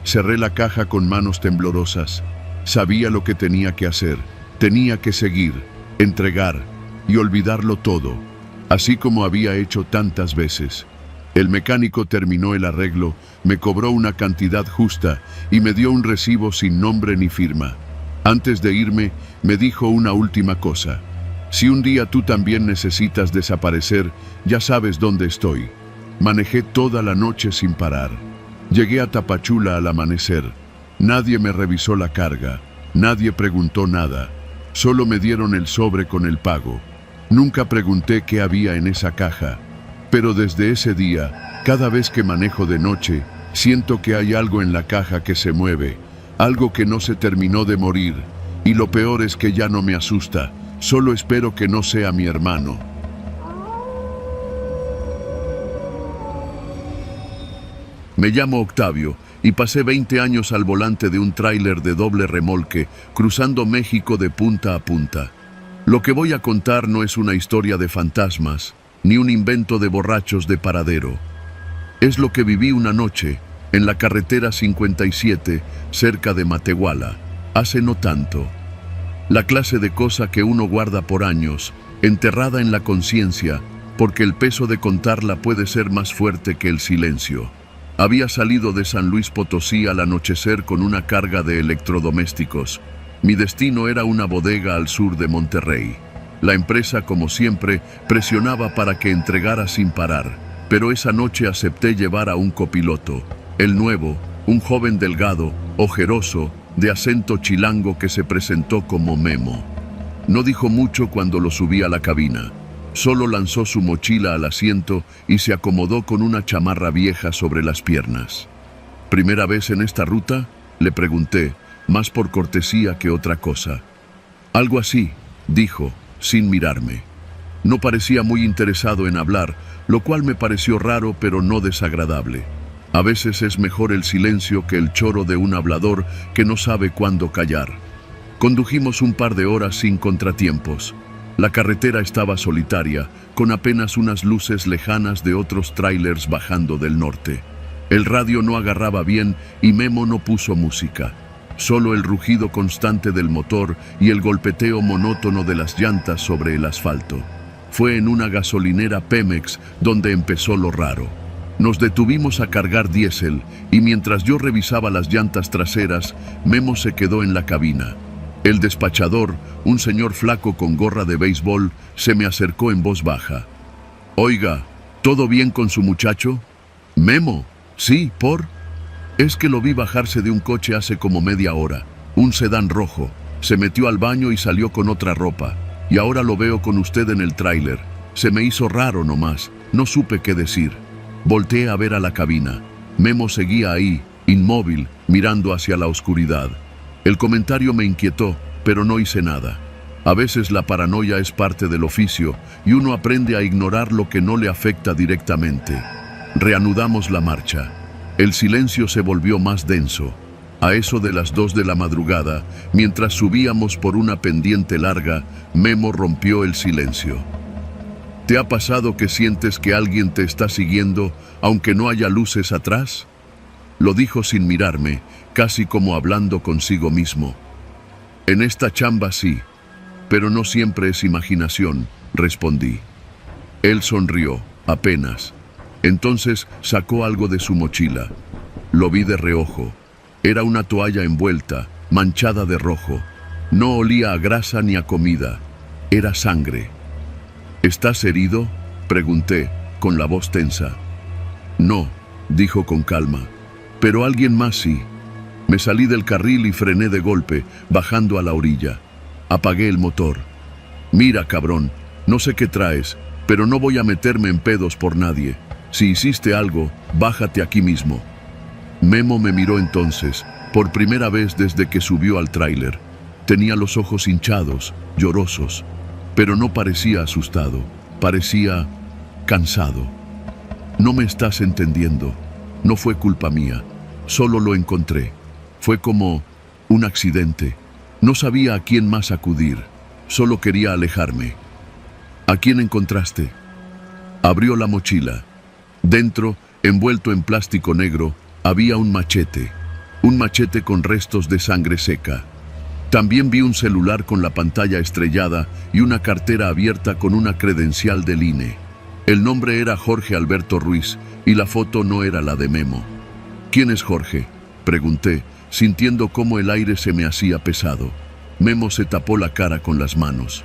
Cerré la caja con manos temblorosas. Sabía lo que tenía que hacer. Tenía que seguir, entregar y olvidarlo todo, así como había hecho tantas veces. El mecánico terminó el arreglo, me cobró una cantidad justa y me dio un recibo sin nombre ni firma. Antes de irme, me dijo una última cosa. Si un día tú también necesitas desaparecer, ya sabes dónde estoy. Manejé toda la noche sin parar. Llegué a Tapachula al amanecer. Nadie me revisó la carga, nadie preguntó nada. Solo me dieron el sobre con el pago. Nunca pregunté qué había en esa caja. Pero desde ese día, cada vez que manejo de noche, siento que hay algo en la caja que se mueve, algo que no se terminó de morir. Y lo peor es que ya no me asusta, solo espero que no sea mi hermano. Me llamo Octavio y pasé 20 años al volante de un tráiler de doble remolque cruzando México de punta a punta. Lo que voy a contar no es una historia de fantasmas, ni un invento de borrachos de paradero. Es lo que viví una noche en la carretera 57, cerca de Matehuala, hace no tanto. La clase de cosa que uno guarda por años, enterrada en la conciencia, porque el peso de contarla puede ser más fuerte que el silencio. Había salido de San Luis Potosí al anochecer con una carga de electrodomésticos. Mi destino era una bodega al sur de Monterrey. La empresa, como siempre, presionaba para que entregara sin parar, pero esa noche acepté llevar a un copiloto, el nuevo, un joven delgado, ojeroso, de acento chilango que se presentó como Memo. No dijo mucho cuando lo subí a la cabina. Solo lanzó su mochila al asiento y se acomodó con una chamarra vieja sobre las piernas. ¿Primera vez en esta ruta?, le pregunté, más por cortesía que otra cosa. Algo así, dijo, sin mirarme. No parecía muy interesado en hablar, lo cual me pareció raro pero no desagradable. A veces es mejor el silencio que el choro de un hablador que no sabe cuándo callar. Condujimos un par de horas sin contratiempos. La carretera estaba solitaria, con apenas unas luces lejanas de otros tráilers bajando del norte. El radio no agarraba bien y Memo no puso música. Solo el rugido constante del motor y el golpeteo monótono de las llantas sobre el asfalto. Fue en una gasolinera Pemex donde empezó lo raro. Nos detuvimos a cargar diésel y mientras yo revisaba las llantas traseras, Memo se quedó en la cabina. El despachador, un señor flaco con gorra de béisbol, se me acercó en voz baja. «Oiga, ¿todo bien con su muchacho?» «Memo, sí, ¿por?» «Es que lo vi bajarse de un coche hace como media hora, un sedán rojo. Se metió al baño y salió con otra ropa. Y ahora lo veo con usted en el tráiler. Se me hizo raro nomás, no supe qué decir». Volteé a ver a la cabina. Memo seguía ahí, inmóvil, mirando hacia la oscuridad. El comentario me inquietó, pero no hice nada. A veces la paranoia es parte del oficio y uno aprende a ignorar lo que no le afecta directamente. Reanudamos la marcha. El silencio se volvió más denso. A eso de las 2 de la madrugada, mientras subíamos por una pendiente larga, Memo rompió el silencio. ¿Te ha pasado que sientes que alguien te está siguiendo, aunque no haya luces atrás? Lo dijo sin mirarme, casi como hablando consigo mismo. En esta chamba sí, pero no siempre es imaginación, respondí. Él sonrió, apenas. Entonces sacó algo de su mochila. Lo vi de reojo. Era una toalla envuelta, manchada de rojo. No olía a grasa ni a comida. Era sangre. ¿Estás herido?, pregunté, con la voz tensa. No, dijo con calma, pero alguien más sí. Me salí del carril y frené de golpe, bajando a la orilla. Apagué el motor. Mira, cabrón, no sé qué traes, pero no voy a meterme en pedos por nadie. Si hiciste algo, bájate aquí mismo. Memo me miró entonces, por primera vez desde que subió al tráiler. Tenía los ojos hinchados, llorosos. Pero no parecía asustado, parecía cansado. No me estás entendiendo. No fue culpa mía, solo lo encontré. Fue como un accidente. No sabía a quién más acudir, solo quería alejarme. ¿A quién encontraste? Abrió la mochila. Dentro, envuelto en plástico negro, había un machete con restos de sangre seca. También vi un celular con la pantalla estrellada y una cartera abierta con una credencial del INE. El nombre era Jorge Alberto Ruiz y la foto no era la de Memo. ¿Quién es Jorge?, pregunté, sintiendo cómo el aire se me hacía pesado. Memo se tapó la cara con las manos.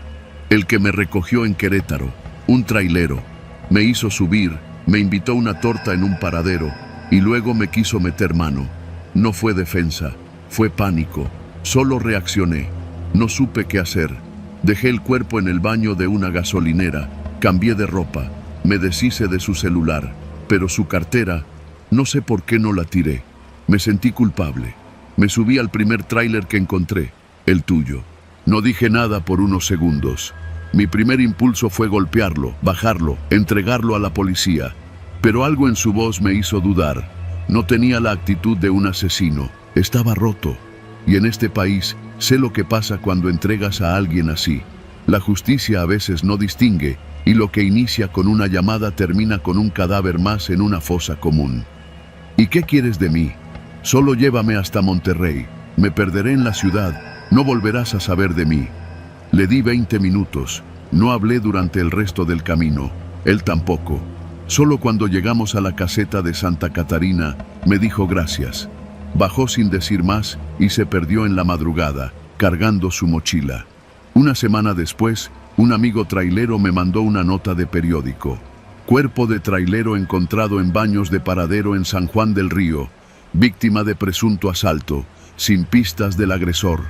El que me recogió en Querétaro, un trailero. Me hizo subir, me invitó una torta en un paradero y luego me quiso meter mano. No fue defensa, fue pánico. Solo reaccioné. No supe qué hacer. Dejé el cuerpo en el baño de una gasolinera, cambié de ropa, me deshice de su celular, pero su cartera, no sé por qué no la tiré. Me sentí culpable. Me subí al primer tráiler que encontré, el tuyo. No dije nada por unos segundos. Mi primer impulso fue golpearlo, bajarlo, entregarlo a la policía. Pero algo en su voz me hizo dudar. No tenía la actitud de un asesino, estaba roto. Y en este país sé lo que pasa cuando entregas a alguien así. La justicia a veces no distingue, y lo que inicia con una llamada termina con un cadáver más en una fosa común. ¿Y qué quieres de mí? Solo llévame hasta Monterrey. Me perderé en la ciudad, no volverás a saber de mí. Le di 20 minutos, no hablé durante el resto del camino, él tampoco. Solo cuando llegamos a la caseta de Santa Catarina, me dijo gracias. Bajó sin decir más y se perdió en la madrugada, cargando su mochila. Una semana después, un amigo trailero me mandó una nota de periódico. Cuerpo de trailero encontrado en baños de paradero en San Juan del Río, víctima de presunto asalto, sin pistas del agresor.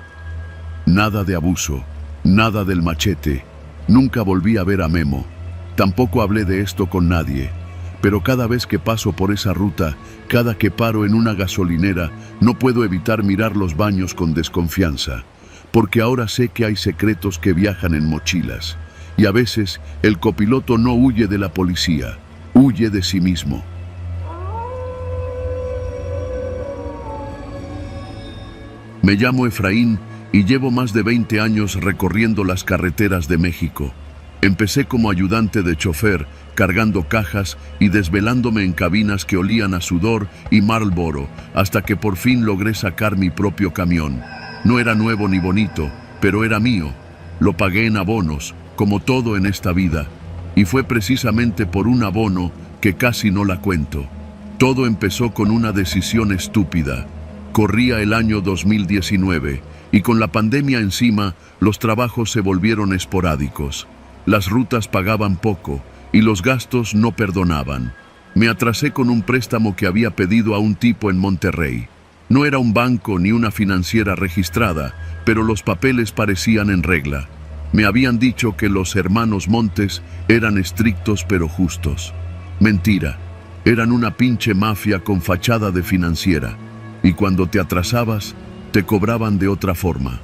Nada de abuso, nada del machete. Nunca volví a ver a Memo. Tampoco hablé de esto con nadie. Pero cada vez que paso por esa ruta, cada que paro en una gasolinera, no puedo evitar mirar los baños con desconfianza, porque ahora sé que hay secretos que viajan en mochilas, y a veces el copiloto no huye de la policía, huye de sí mismo. Me llamo Efraín y llevo más de 20 años recorriendo las carreteras de México. Empecé como ayudante de chofer, cargando cajas y desvelándome en cabinas que olían a sudor y Marlboro, hasta que por fin logré sacar mi propio camión. No era nuevo ni bonito, pero era mío. Lo pagué en abonos, como todo en esta vida. Y fue precisamente por un abono que casi no la cuento. Todo empezó con una decisión estúpida. Corría el año 2019 y con la pandemia encima, los trabajos se volvieron esporádicos. Las rutas pagaban poco y los gastos no perdonaban. Me atrasé con un préstamo que había pedido a un tipo en Monterrey. No era un banco ni una financiera registrada, pero los papeles parecían en regla. Me habían dicho que los hermanos Montes eran estrictos pero justos. Mentira, eran una pinche mafia con fachada de financiera. Y cuando te atrasabas, te cobraban de otra forma.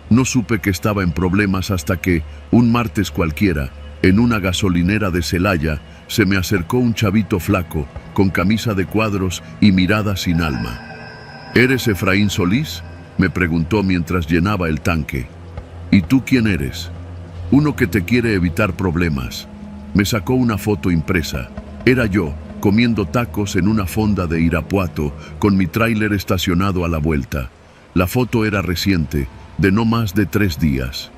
No supe que estaba en problemas hasta que, un martes cualquiera, en una gasolinera de Celaya, se me acercó un chavito flaco, con camisa de cuadros y mirada sin alma. ¿Eres Efraín Solís?, me preguntó mientras llenaba el tanque. ¿Y tú quién eres? Uno que te quiere evitar problemas. Me sacó una foto impresa. Era yo, comiendo tacos en una fonda de Irapuato, con mi tráiler estacionado a la vuelta. La foto era reciente, de no más de 3 días.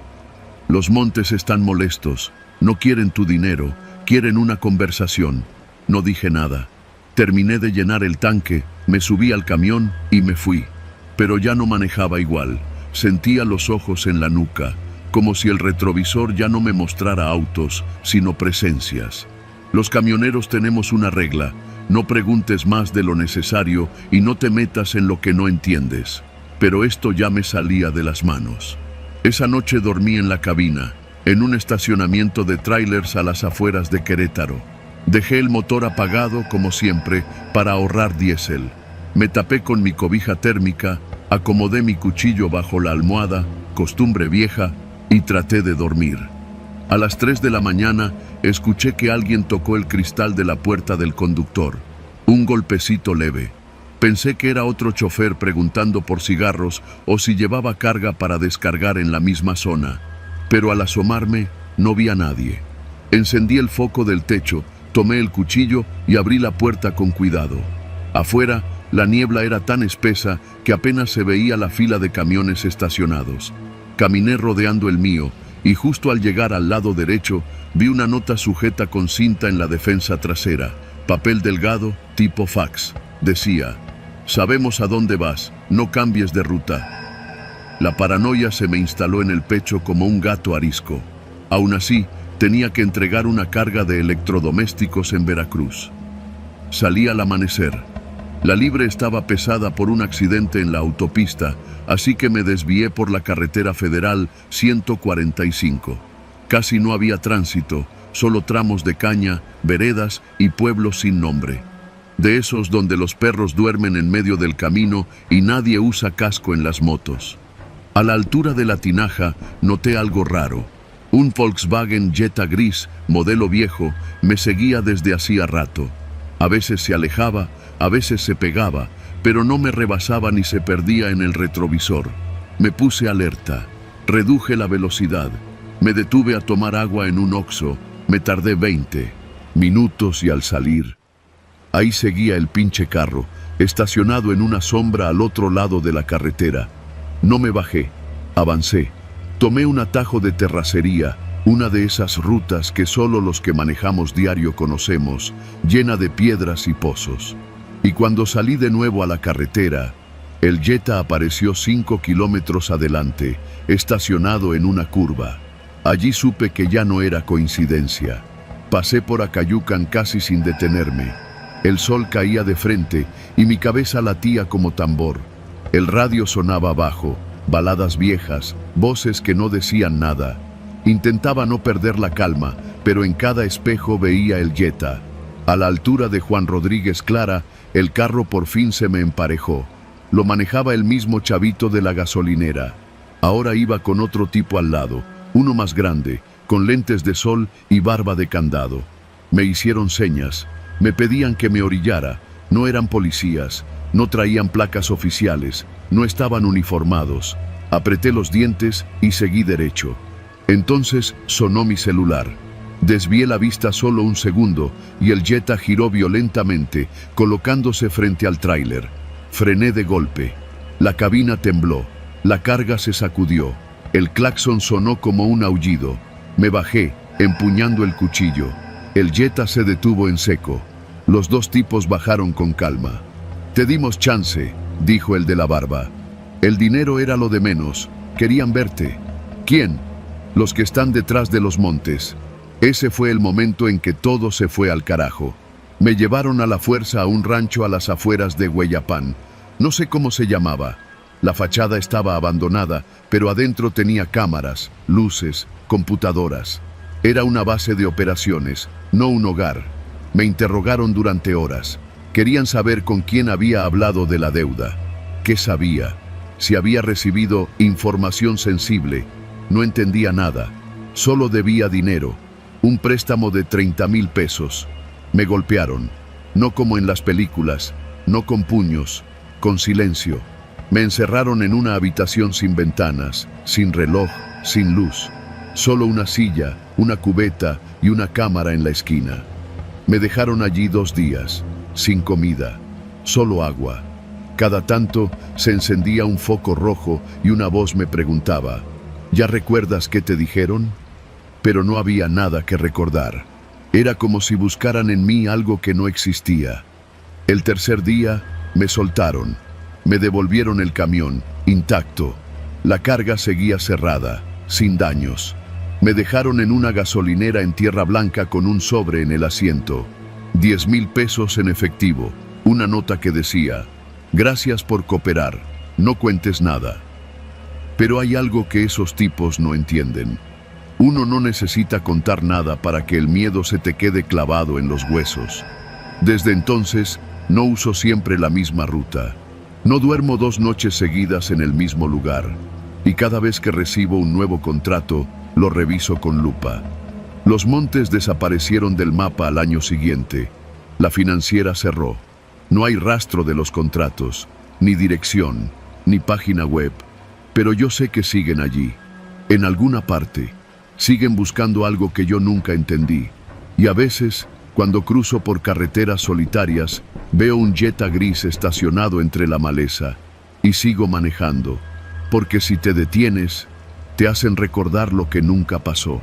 Los Montes están molestos, no quieren tu dinero, quieren una conversación. No dije nada. Terminé de llenar el tanque, me subí al camión y me fui. Pero ya no manejaba igual. Sentía los ojos en la nuca, como si el retrovisor ya no me mostrara autos, sino presencias. Los camioneros tenemos una regla: no preguntes más de lo necesario y no te metas en lo que no entiendes. Pero esto ya me salía de las manos. Esa noche dormí en la cabina, en un estacionamiento de trailers a las afueras de Querétaro. Dejé el motor apagado, como siempre, para ahorrar diésel. Me tapé con mi cobija térmica, acomodé mi cuchillo bajo la almohada, costumbre vieja, y traté de dormir. A las 3 de la mañana, escuché que alguien tocó el cristal de la puerta del conductor. Un golpecito leve. Pensé que era otro chofer preguntando por cigarros o si llevaba carga para descargar en la misma zona. Pero al asomarme, no vi a nadie. Encendí el foco del techo, tomé el cuchillo y abrí la puerta con cuidado. Afuera, la niebla era tan espesa que apenas se veía la fila de camiones estacionados. Caminé rodeando el mío y justo al llegar al lado derecho, vi una nota sujeta con cinta en la defensa trasera, papel delgado, tipo fax. Decía: sabemos a dónde vas, no cambies de ruta. La paranoia se me instaló en el pecho como un gato arisco. Aún así, tenía que entregar una carga de electrodomésticos en Veracruz. Salí al amanecer. La libre estaba pesada por un accidente en la autopista, así que me desvié por la carretera federal 145. Casi no había tránsito, solo tramos de caña, veredas y pueblos sin nombre. De esos donde los perros duermen en medio del camino y nadie usa casco en las motos. A la altura de la tinaja noté algo raro. Un Volkswagen Jetta gris, modelo viejo, me seguía desde hacía rato. A veces se alejaba, A veces se pegaba, pero no me rebasaba ni se perdía en el retrovisor. Me puse alerta, reduje la velocidad, me detuve a tomar agua en un Oxxo, me tardé 20 minutos y al salir, ahí seguía el pinche carro, estacionado en una sombra al otro lado de la carretera. No me bajé, avancé, tomé un atajo de terracería, una de esas rutas que solo los que manejamos diario conocemos, llena de piedras y pozos. Y cuando salí de nuevo a la carretera, el Jetta apareció 5 kilómetros adelante, estacionado en una curva. Allí supe que ya no era coincidencia. Pasé por Acayucan casi sin detenerme. El sol caía de frente y mi cabeza latía como tambor. El radio sonaba bajo, baladas viejas, voces que no decían nada. Intentaba no perder la calma, pero en cada espejo veía el Jetta. A la altura de Juan Rodríguez Clara, el carro por fin se me emparejó. Lo manejaba el mismo chavito de la gasolinera. Ahora iba con otro tipo al lado, uno más grande, con lentes de sol y barba de candado. Me hicieron señas, me pedían que me orillara. No eran policías, no traían placas oficiales, no estaban uniformados. Apreté los dientes y seguí derecho. Entonces sonó mi celular. Desvié la vista solo un segundo y el Jetta giró violentamente, colocándose frente al tráiler. Frené de golpe. La cabina tembló, la carga se sacudió. El claxon sonó como un aullido. Me bajé, empuñando el cuchillo. El Jetta se detuvo en seco. Los dos tipos bajaron con calma. «Te dimos chance», dijo el de la barba. «El dinero era lo de menos. Querían verte». «¿Quién?» «Los que están detrás de los montes». Ese fue el momento en que todo se fue al carajo. Me llevaron a la fuerza a un rancho a las afueras de Hueyapán. No sé cómo se llamaba. La fachada estaba abandonada, pero adentro tenía cámaras, luces, computadoras. Era una base de operaciones, no un hogar. Me interrogaron durante horas. Querían saber con quién había hablado de la deuda. ¿Qué sabía? Si había recibido información sensible. No entendía nada. Solo debía dinero. Un préstamo de 30,000 pesos. Me golpearon. No como en las películas. No con puños. Con silencio. Me encerraron en una habitación sin ventanas, sin reloj, sin luz. Solo una silla, una cubeta y una cámara en la esquina. Me dejaron allí 2 días, sin comida, solo agua. Cada tanto se encendía un foco rojo y una voz me preguntaba, ¿ya recuerdas qué te dijeron? Pero no había nada que recordar. Era como si buscaran en mí algo que no existía. El tercer día me soltaron. Me devolvieron el camión, intacto. La carga seguía cerrada, sin daños. Me dejaron en una gasolinera en Tierra Blanca con un sobre en el asiento. 10,000 pesos en efectivo. Una nota que decía, gracias por cooperar, no cuentes nada. Pero hay algo que esos tipos no entienden. Uno no necesita contar nada para que el miedo se te quede clavado en los huesos. Desde entonces, no uso siempre la misma ruta. No duermo 2 noches seguidas en el mismo lugar. Y cada vez que recibo un nuevo contrato, lo reviso con lupa. Los montes desaparecieron del mapa al año siguiente. La financiera cerró. No hay rastro de los contratos, ni dirección, ni página web. Pero yo sé que siguen allí, en alguna parte. Siguen buscando algo que yo nunca entendí. Y a veces, cuando cruzo por carreteras solitarias, veo un Jetta gris estacionado entre la maleza. Y sigo manejando, porque si te detienes, te hacen recordar lo que nunca pasó.